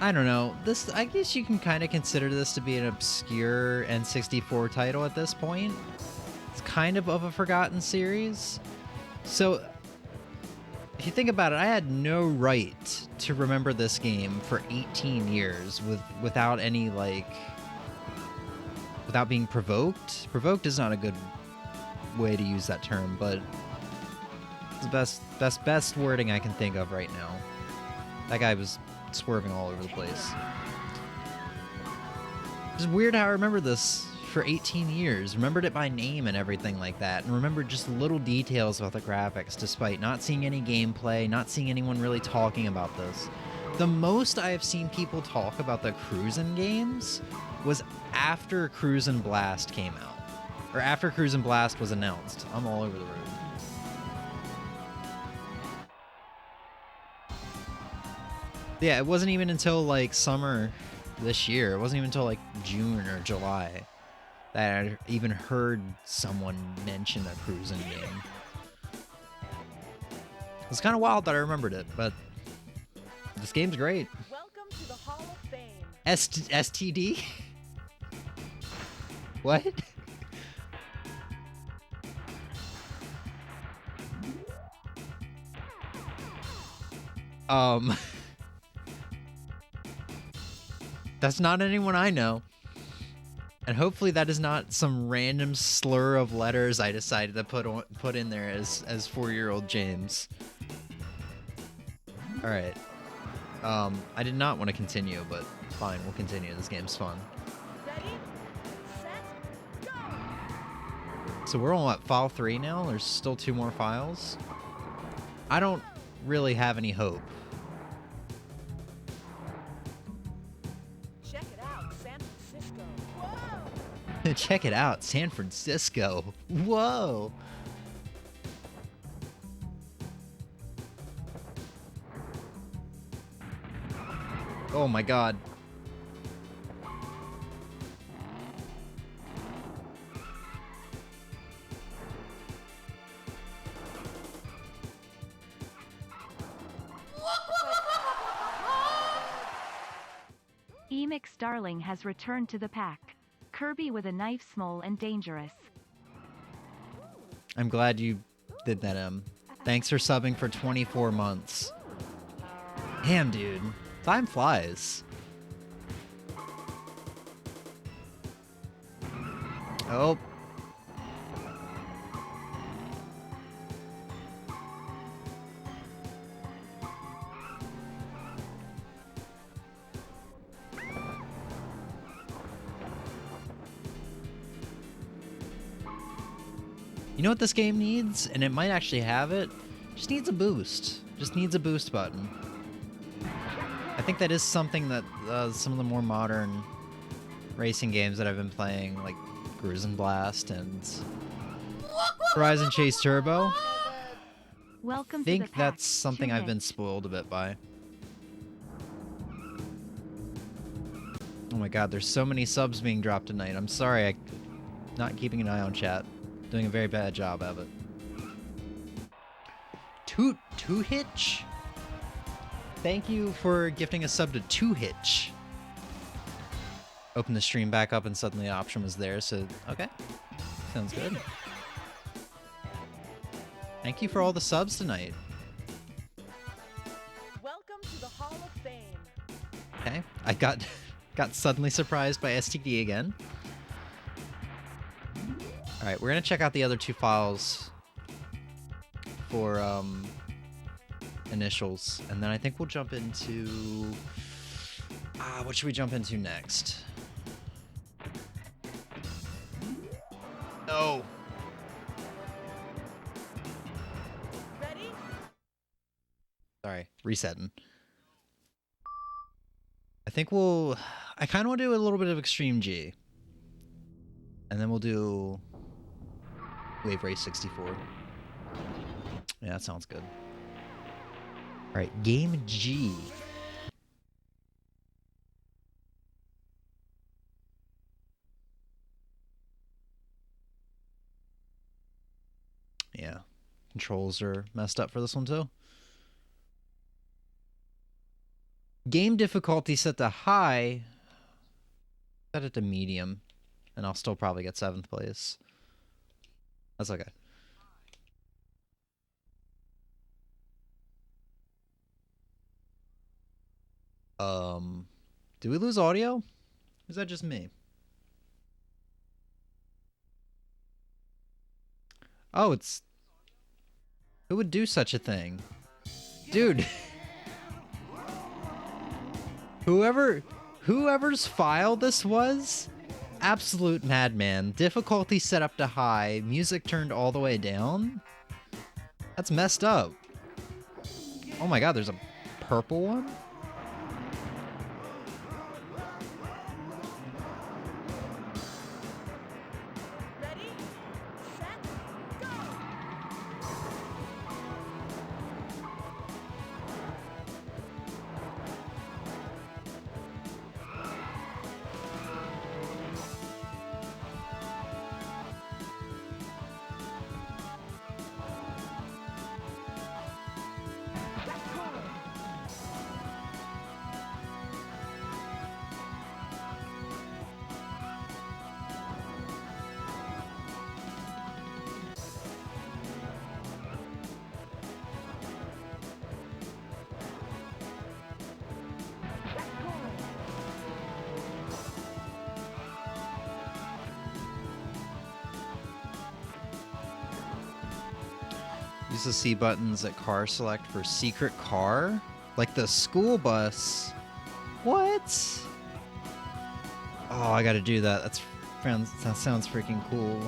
I don't know. This, I guess you can kind of consider this to be an obscure N64 title at this point. It's kind of a forgotten series. So... If you think about it, I had no right to remember this game for 18 years without any, like... Without being provoked. Provoked is not a good way to use that term, but... It's the best wording I can think of right now. That guy was swerving all over the place. It's weird how I remember this for 18 years. Remembered it by name and everything like that. And remembered just little details about the graphics, despite not seeing any gameplay, not seeing anyone really talking about this. The most I have seen people talk about the Cruis'n games was after Cruis'n Blast came out. Or after Cruis'n Blast was announced. I'm all over the road. Yeah, it wasn't even until, like, summer this year. It wasn't even until, like, June or July that I even heard someone mention a Cruis'n game. It's kind of wild that I remembered it, but this game's great. Welcome to the Hall of Fame. STD? What? That's not anyone I know. And hopefully that is not some random slur of letters I decided to put in there as 4-year-old James. Alright. I did not want to continue, but fine, we'll continue. This game's fun. Ready, set, go. So we're on, what, file 3 now? There's still 2 more files? I don't really have any hope. Check it out, San Francisco. Whoa! Check it out, San Francisco. Whoa! Oh my god. Phoenix Darling has returned to the pack. Kirby with a knife, small and dangerous. I'm glad you did that, Em. Thanks for subbing for 24 months. Damn, dude. Time flies. Oh. You know what this game needs? And it might actually have it. Just needs a boost. Just needs a boost button. I think that is something that some of the more modern racing games that I've been playing, like Cruis'n Blast and Horizon Chase Turbo, Welcome I to the think pack. that's something I've been spoiled a bit by. Oh my god, there's so many subs being dropped tonight. I'm sorry, I'm not keeping an eye on chat. Doing a very bad job of it. Two Hitch? Thank you for gifting a sub to Two Hitch. Open the stream back up and suddenly the option was there, so okay. Sounds good. Thank you for all the subs tonight. Welcome to the Hall of Fame. Okay, I got suddenly surprised by STD again. All right, we're gonna check out the other two files for initials, and then I think we'll jump into what should we jump into next? No. Ready? Sorry, resetting. I think I kind of want to do a little bit of Extreme G. And then we'll do Wave Race 64. Yeah, that sounds good. Alright, Game G. Yeah, controls are messed up for this one too. Game difficulty set to high. Set it to medium. And I'll still probably get 7th place. That's okay. Do we lose audio? Or is that just me? Oh, it's... Who would do such a thing? Dude. Whoever's file this was, absolute madman. Difficulty set up to high, music turned all the way down. That's messed up. Oh my god, there's a purple one? Ready? Set, go! Use the C buttons at car select for secret car? Like the school bus. What? Oh, I gotta do that. That sounds freaking cool.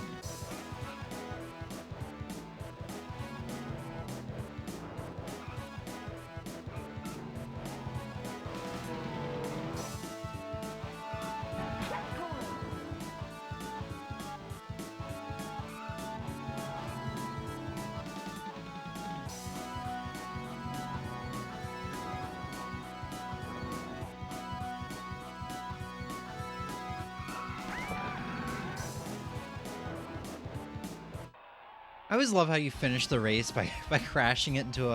I always love how you finish the race by crashing it into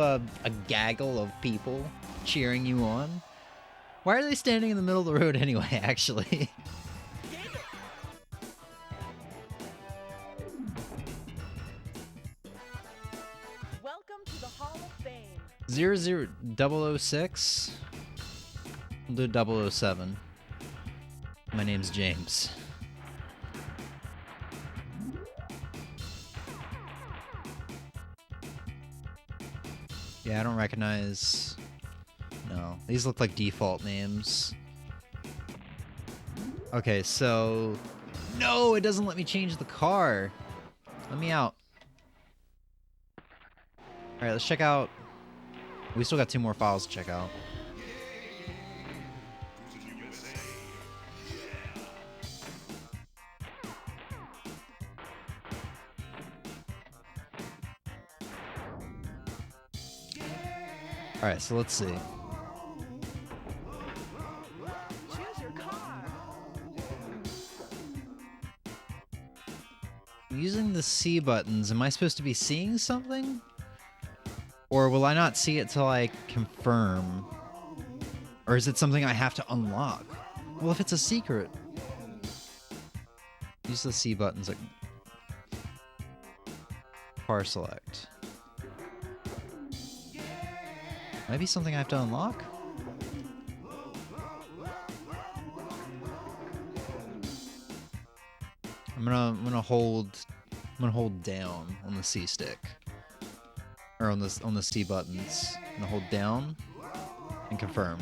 a gaggle of people cheering you on. Why are they standing in the middle of the road anyway, actually? Welcome to the Hall of Fame. 006? We'll do 007. My name's James. Yeah, I don't recognize... No, these look like default names. Okay, so... No, it doesn't let me change the car. Let me out. Alright, let's check out... We still got 2 more files to check out. Alright, so let's see. Choose your car. Using the C buttons, am I supposed to be seeing something? Or will I not see it till I confirm? Or is it something I have to unlock? Well, if it's a secret... Use the C buttons like... Car select. Might be something I have to unlock? I'm gonna hold down on the C stick. Or on the C buttons. I'm gonna hold down and confirm.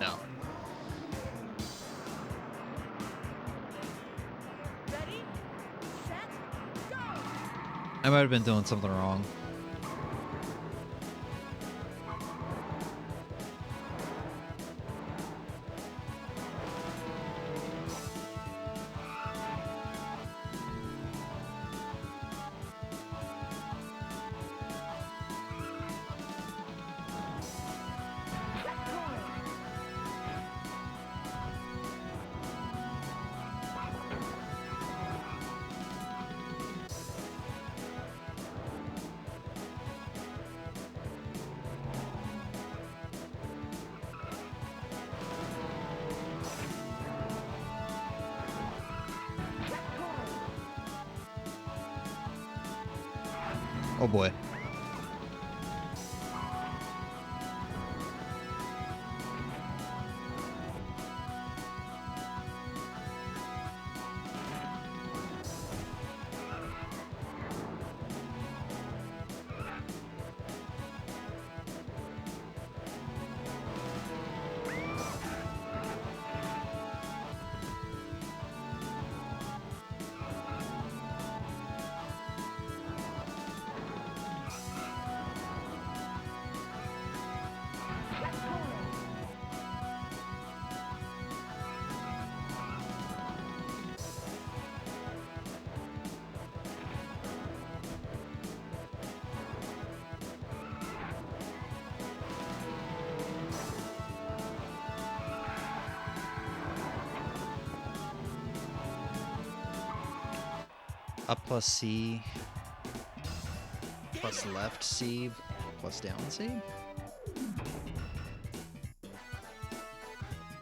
No. Ready, set, go. I might have been doing something wrong. Oh boy. Up plus C, plus left C, plus down C.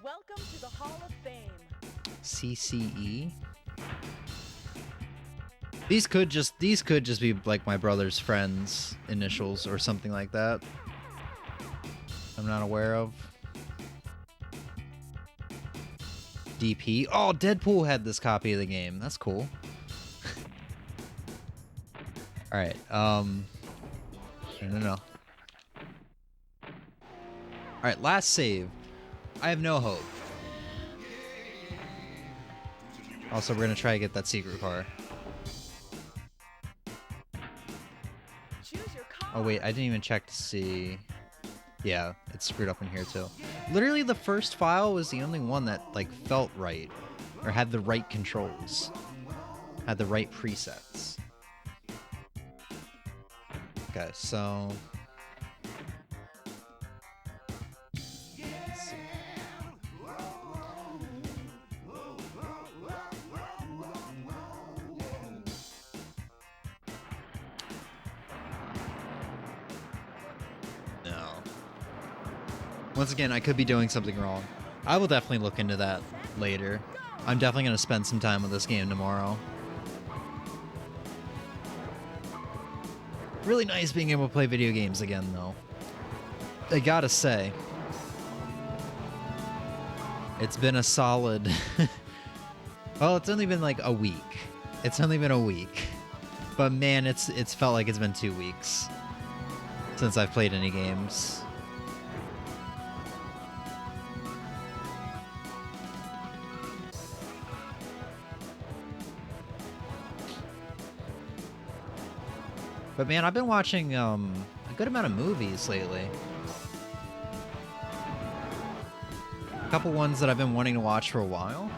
Welcome to the Hall of Fame. CCE. These could just be like my brother's friends' initials or something like that. I'm not aware of. DP. Oh, Deadpool had this copy of the game. That's cool. All right. No. All right, last save. I have no hope. Also, we're gonna try to get that secret car. Choose your car. Oh wait, I didn't even check to see. Yeah, it's screwed up in here too. Literally, the first file was the only one that like felt right, or had the right controls, had the right presets. Okay, so let's see. No. Once again, I could be doing something wrong. I will definitely look into that later. I'm definitely going to spend some time with this game tomorrow. Really nice being able to play video games again, though. I gotta say, it's been a solid... well, it's only been like a week. It's only been a week. But man, it's felt like it's been 2 weeks since I've played any games. But man, I've been watching a good amount of movies lately. A couple ones that I've been wanting to watch for a while.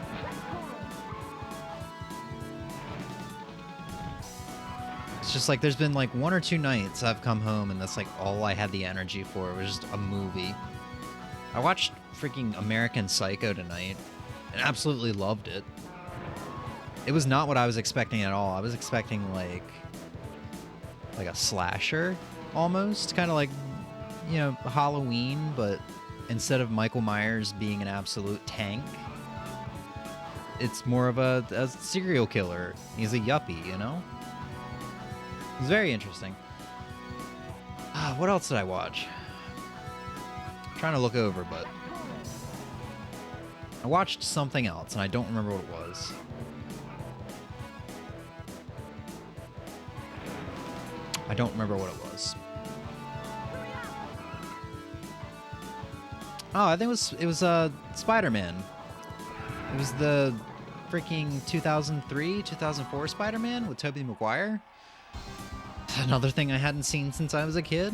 It's just like there's been like 1 or 2 nights I've come home and that's like all I had the energy for was just a movie. I watched freaking American Psycho tonight and absolutely loved it. It was not what I was expecting at all. I was expecting like a slasher almost, kind of like, you know, Halloween, but instead of Michael Myers being an absolute tank, it's more of a serial killer. He's a yuppie, you know? It's very interesting. What else did I watch? I'm trying to look over, but I watched something else, and I don't remember what it was. I don't remember what it was. Oh, I think it was Spider-Man. It was the freaking 2003, 2004 Spider-Man with Tobey Maguire. Another thing I hadn't seen since I was a kid.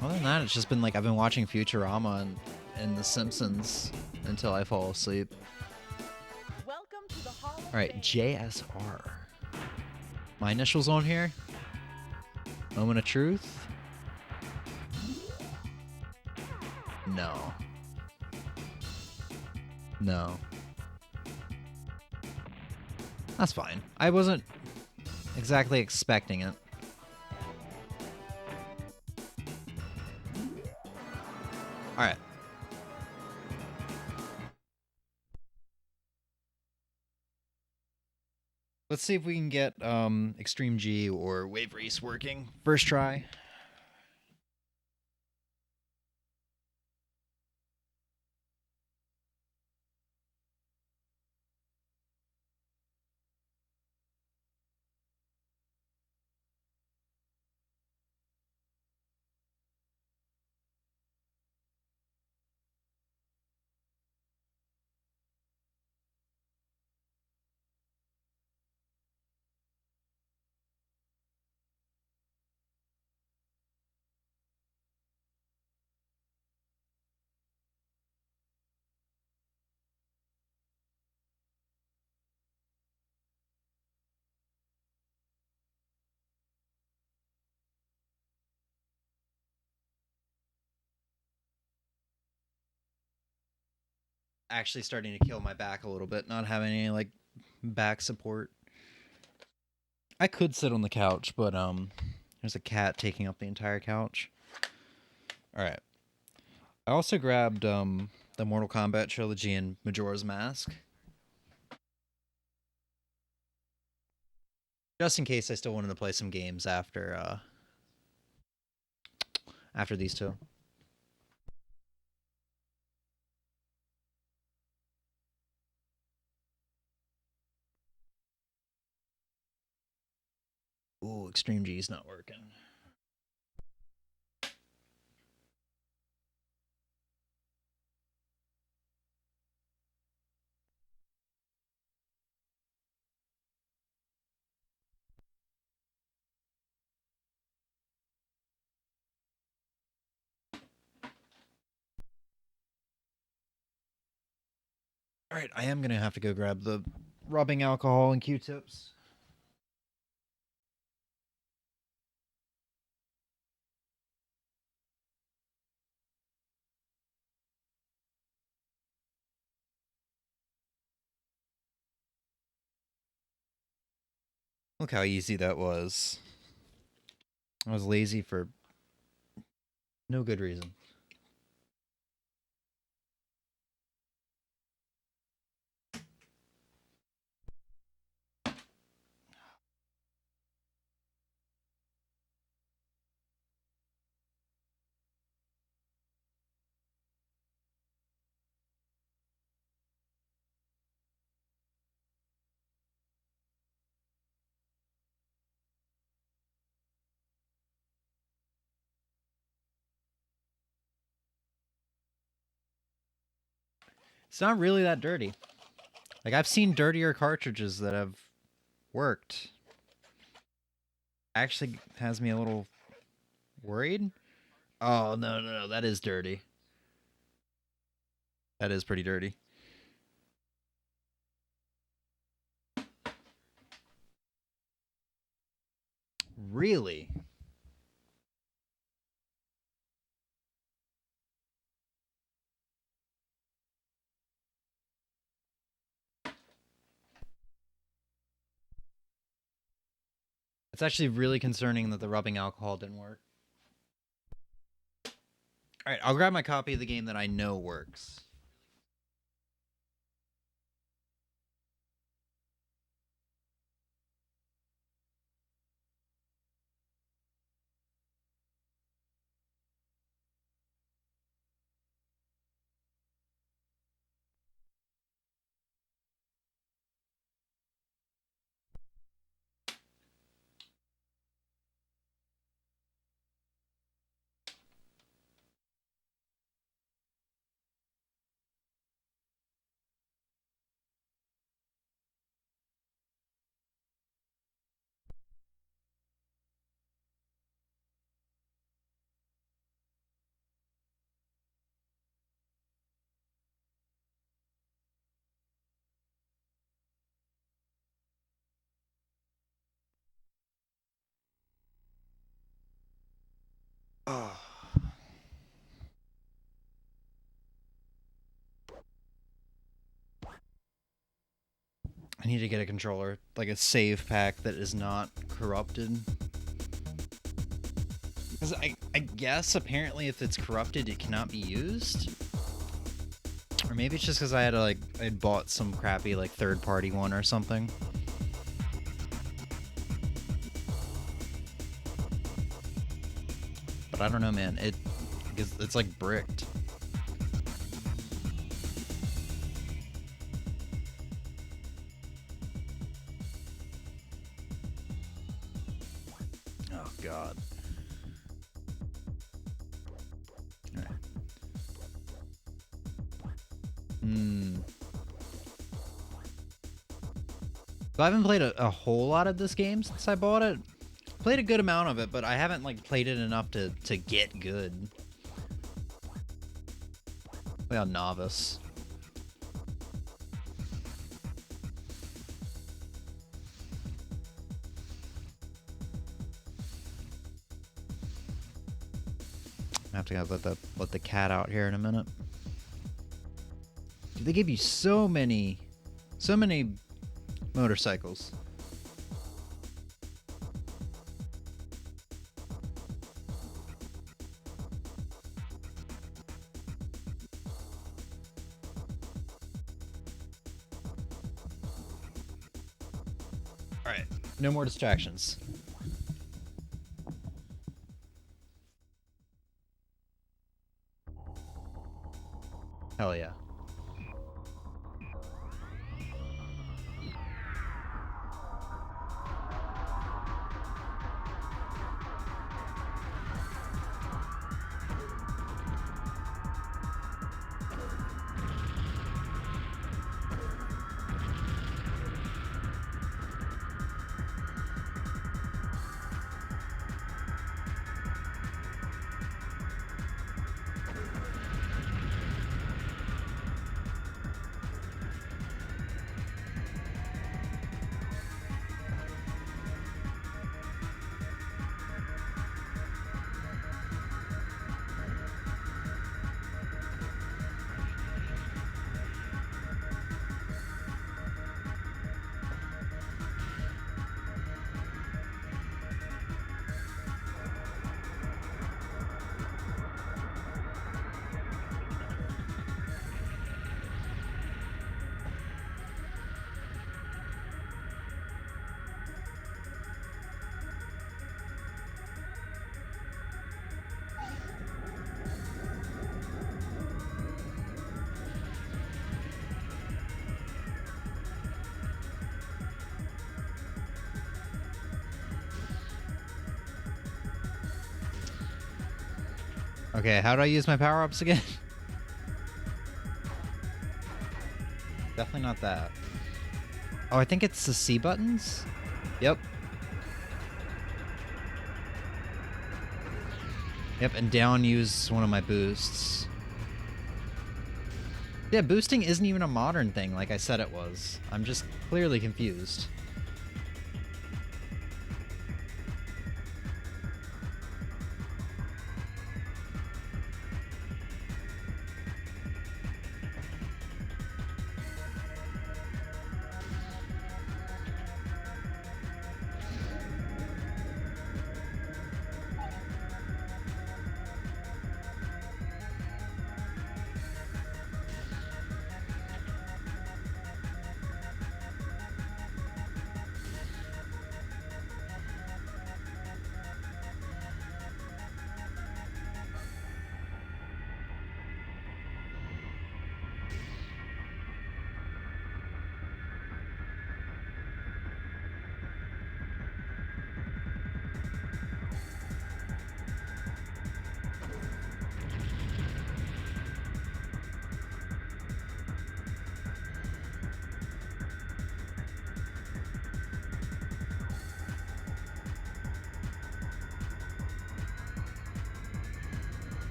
Other than that, it's just been like I've been watching Futurama and The Simpsons until I fall asleep. Welcome to the Hall of All right, Fame. JSR. My initials on here. Moment of truth. No. No. That's fine. I wasn't exactly expecting it. All right. Let's see if we can get Extreme G or Wave Race working. First try. Actually starting to kill my back a little bit, not having any like back support. I could sit on the couch, but there's a cat taking up the entire couch. All right. I also grabbed the Mortal Kombat trilogy and Majora's Mask. Just in case I still wanted to play some games after these two. Ooh, Extreme G's not working. All right, I am gonna have to go grab the rubbing alcohol and Q-tips. Look how easy that was. I was lazy for no good reason. It's not really that dirty. Like, I've seen dirtier cartridges that have worked. Actually has me a little worried. Oh, no, no, no. That is dirty. That is pretty dirty. Really? It's actually really concerning that the rubbing alcohol didn't work. All right, I'll grab my copy of the game that I know works. Oh. I need to get a controller, like a save pack that is not corrupted. Because I guess apparently if it's corrupted, it cannot be used. Or maybe it's just because I had I'd bought some crappy like third-party one or something. But I don't know, man. It's like bricked. Oh god. Alright. So I haven't played a whole lot of this game since I bought it. Played a good amount of it, but I haven't like played it enough to get good. Play on novice. I have to let the cat out here in a minute. Dude, they give you so many motorcycles. All right, no more distractions. Hell yeah. Okay, how do I use my power-ups again? Definitely not that. Oh, I think it's the C buttons? Yep. Yep, and down use one of my boosts. Yeah, boosting isn't even a modern thing like I said it was. I'm just clearly confused.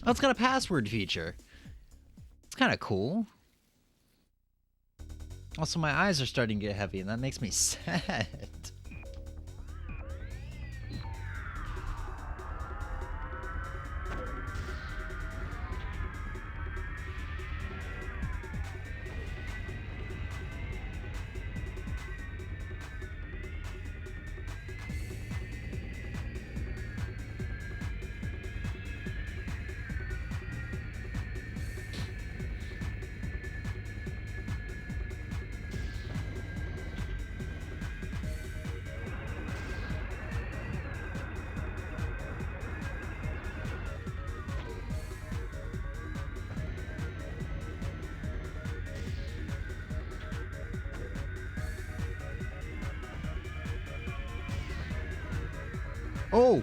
Oh, it's got a password feature. It's kind of cool. Also, my eyes are starting to get heavy, and that makes me sad. Oh!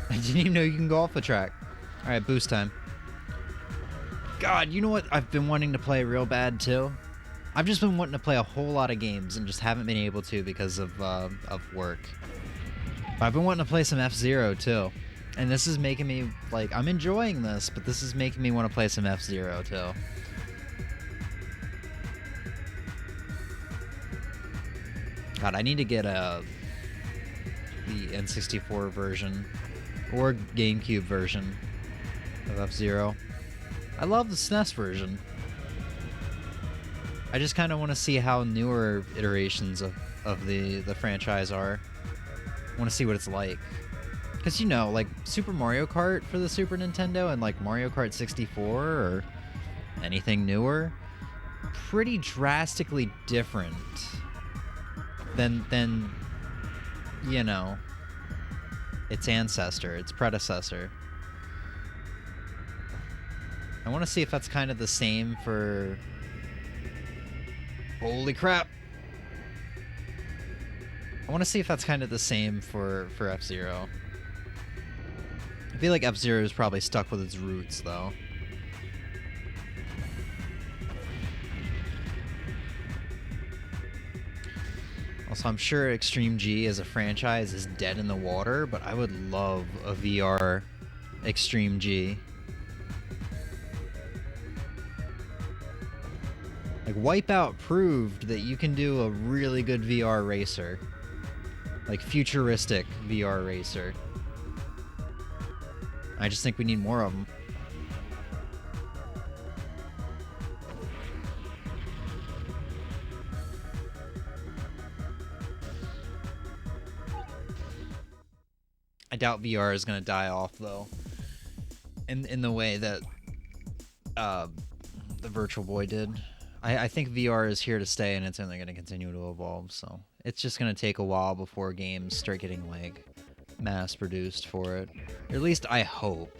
I didn't even know you can go off the track. Alright, boost time. God, you know what I've been wanting to play real bad, too? I've just been wanting to play a whole lot of games and just haven't been able to because of work. But I've been wanting to play some F-Zero, too. And this is making me, like, I'm enjoying this, but this is making me want to play some F-Zero, too. God, I need to get the N64 version or GameCube version of F-Zero. I love the SNES version. I just kind of want to see how newer iterations of the franchise are. I want to see what it's like. Because, you know, like Super Mario Kart for the Super Nintendo and like Mario Kart 64 or anything newer, pretty drastically different than you know, its ancestor, its predecessor. I want to see if that's kind of the same for... Holy crap! I want to see if that's kind of the same for F-Zero. I feel like F-Zero is probably stuck with its roots, though. Also, I'm sure Extreme G as a franchise is dead in the water, but I would love a VR Extreme G. Like, Wipeout proved that you can do a really good VR racer. Like, futuristic VR racer. I just think we need more of them. I doubt VR is going to die off, though. In the way that the Virtual Boy did. I think VR is here to stay, and it's only going to continue to evolve, so... It's just going to take a while before games start getting, like, mass-produced for it. Or at least I hope.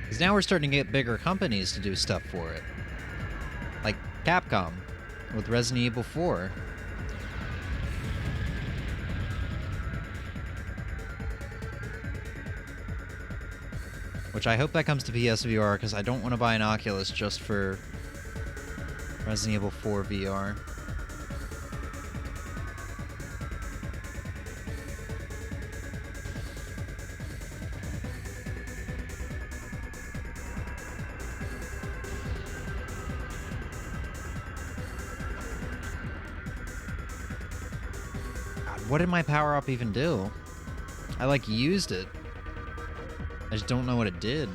Because now we're starting to get bigger companies to do stuff for it. Like Capcom with Resident Evil 4. Which I hope that comes to PSVR, because I don't want to buy an Oculus just for Resident Evil 4 VR. God, what did my power-up even do? I, like, used it. I just don't know what it did.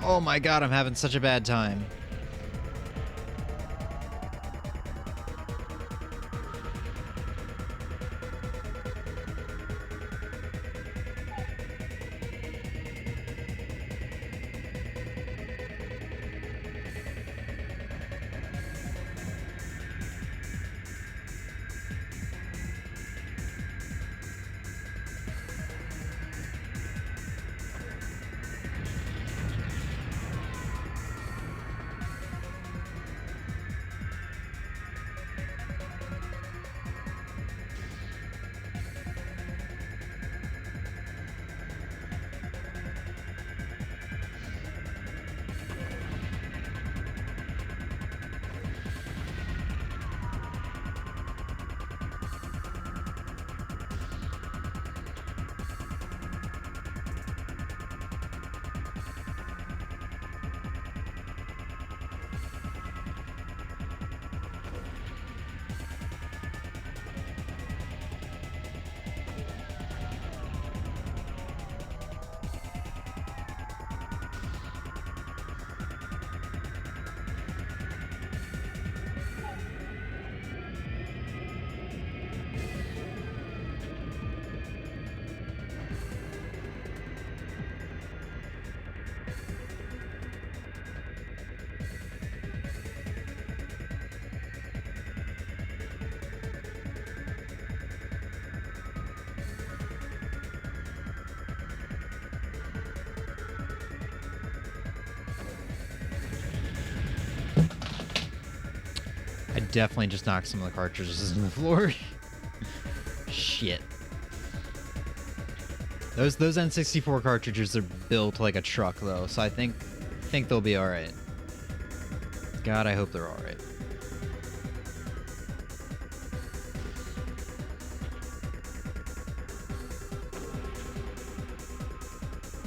Oh my god, I'm having such a bad time. I definitely just knocked some of the cartridges in the floor. Shit. Those N64 cartridges are built like a truck though, so I think they'll be alright. God, I hope they're alright.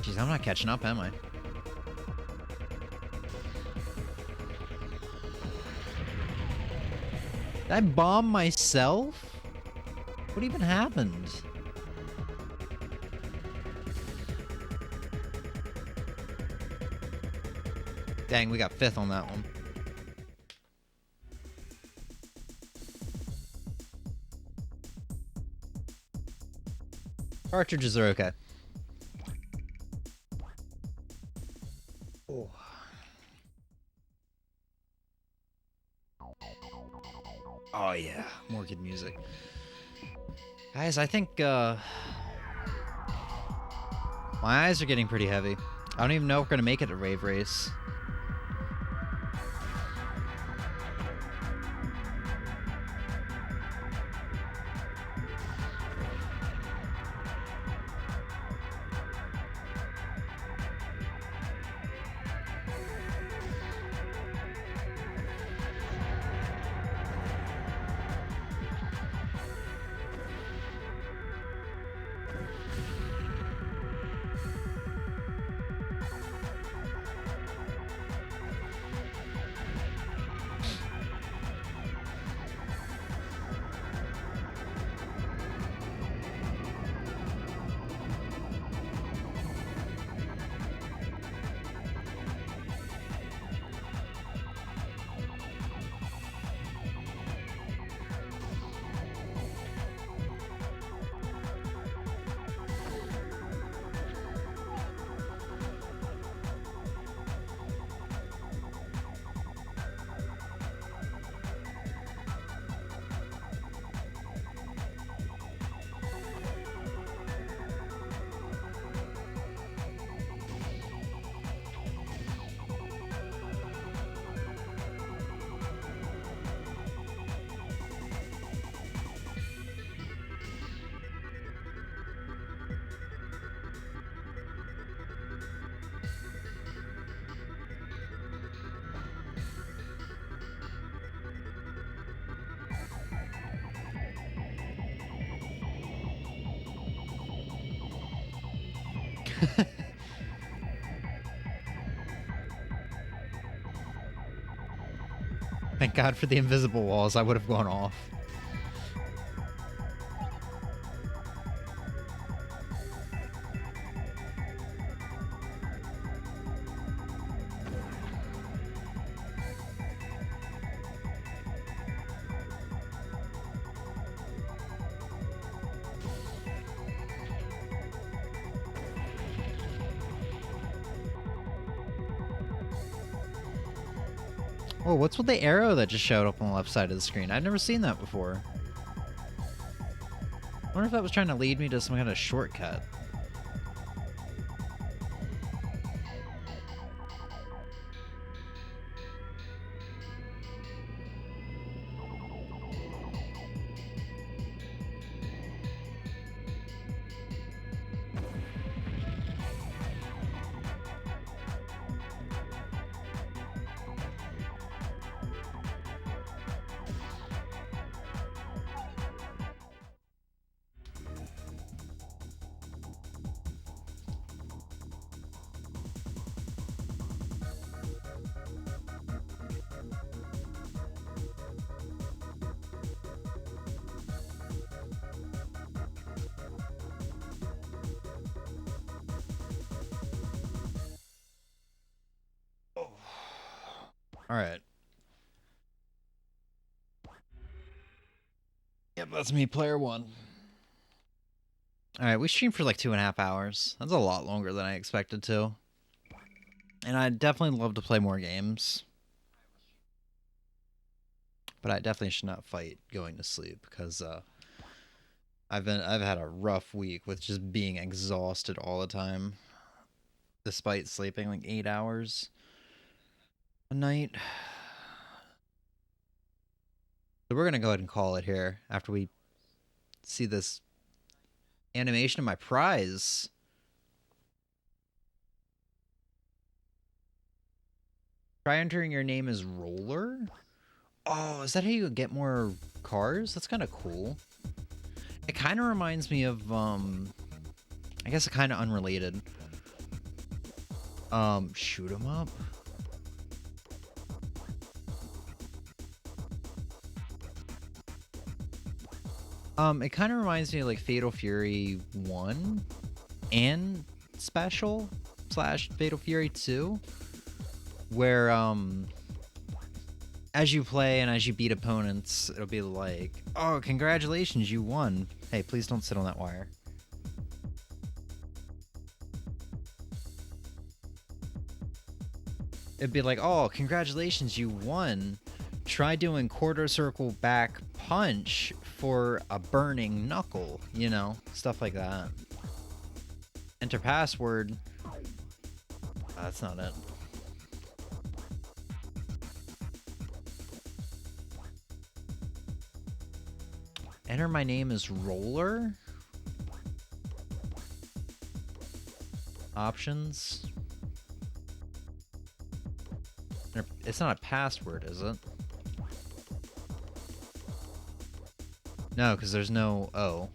Jeez, I'm not catching up, am I? Did I bomb myself? What even happened? Dang, we got 5th on that one. Cartridges are okay. Oh. Oh yeah, more good music. Guys, I think my eyes are getting pretty heavy. I don't even know if we're gonna make it a rave race. Thank God for the invisible walls. I would have gone off. Oh, what's with the arrow that just showed up on the left side of the screen? I've never seen that before. I wonder if that was trying to lead me to some kind of shortcut. All right. Yep, that's me, player one. All right, we streamed for like 2.5 hours. That's a lot longer than I expected to. And I'd definitely love to play more games. But I definitely should not fight going to sleep because I've had a rough week with just being exhausted all the time, despite sleeping like 8 hours a night. So we're gonna go ahead and call it here after we see this animation of my prize. Try entering your name as Roller. Oh, is that how you get more cars? That's kind of cool. It kind of reminds me of I guess kind of unrelated. Shoot 'em up. It kind of reminds me of like Fatal Fury 1 and Special / Fatal Fury 2, where as you play and as you beat opponents, it'll be like, oh, congratulations, you won. Hey, please don't sit on that wire. It'd be like, oh, congratulations, you won. Try doing quarter circle back punch for a burning knuckle, you know, stuff like that. Enter password. That's not it. Enter my name as Roller. Options. It's not a password, is it? No, because there's no O.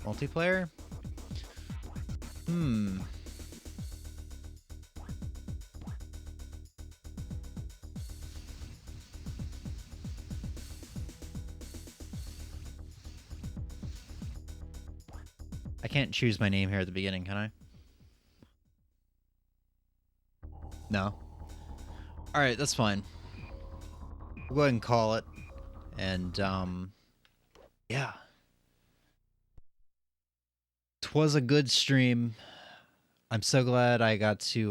Multiplayer? I can't choose my name here at the beginning, can I? No. Alright, that's fine. We'll go ahead and call it. And, yeah. 'Twas a good stream. I'm so glad I got to,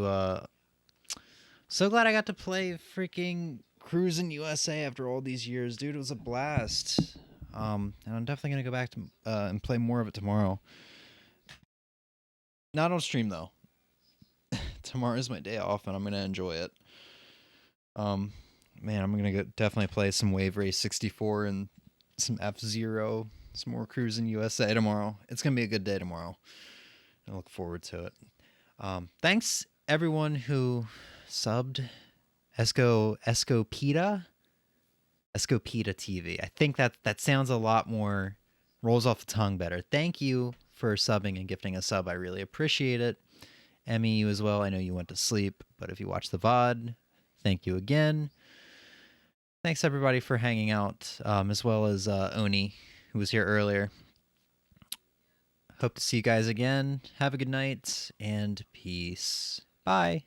play freaking Cruis'n USA after all these years. Dude, it was a blast. And I'm definitely gonna go back to, and play more of it tomorrow. Not on stream, though. Tomorrow's my day off, and I'm gonna enjoy it. Man, I'm gonna definitely play some Wave Race 64 and some F-Zero, some more Cruis'n USA tomorrow. It's gonna be a good day tomorrow. I look forward to it. Thanks everyone who subbed Escopeta TV. I think that sounds a lot more rolls off the tongue better. Thank you for subbing and gifting a sub. I really appreciate it. Emmy, you as well. I know you went to sleep, but if you watch the VOD, thank you again. Thanks everybody for hanging out, as well as Oni, who was here earlier. Hope to see you guys again. Have a good night and peace. Bye.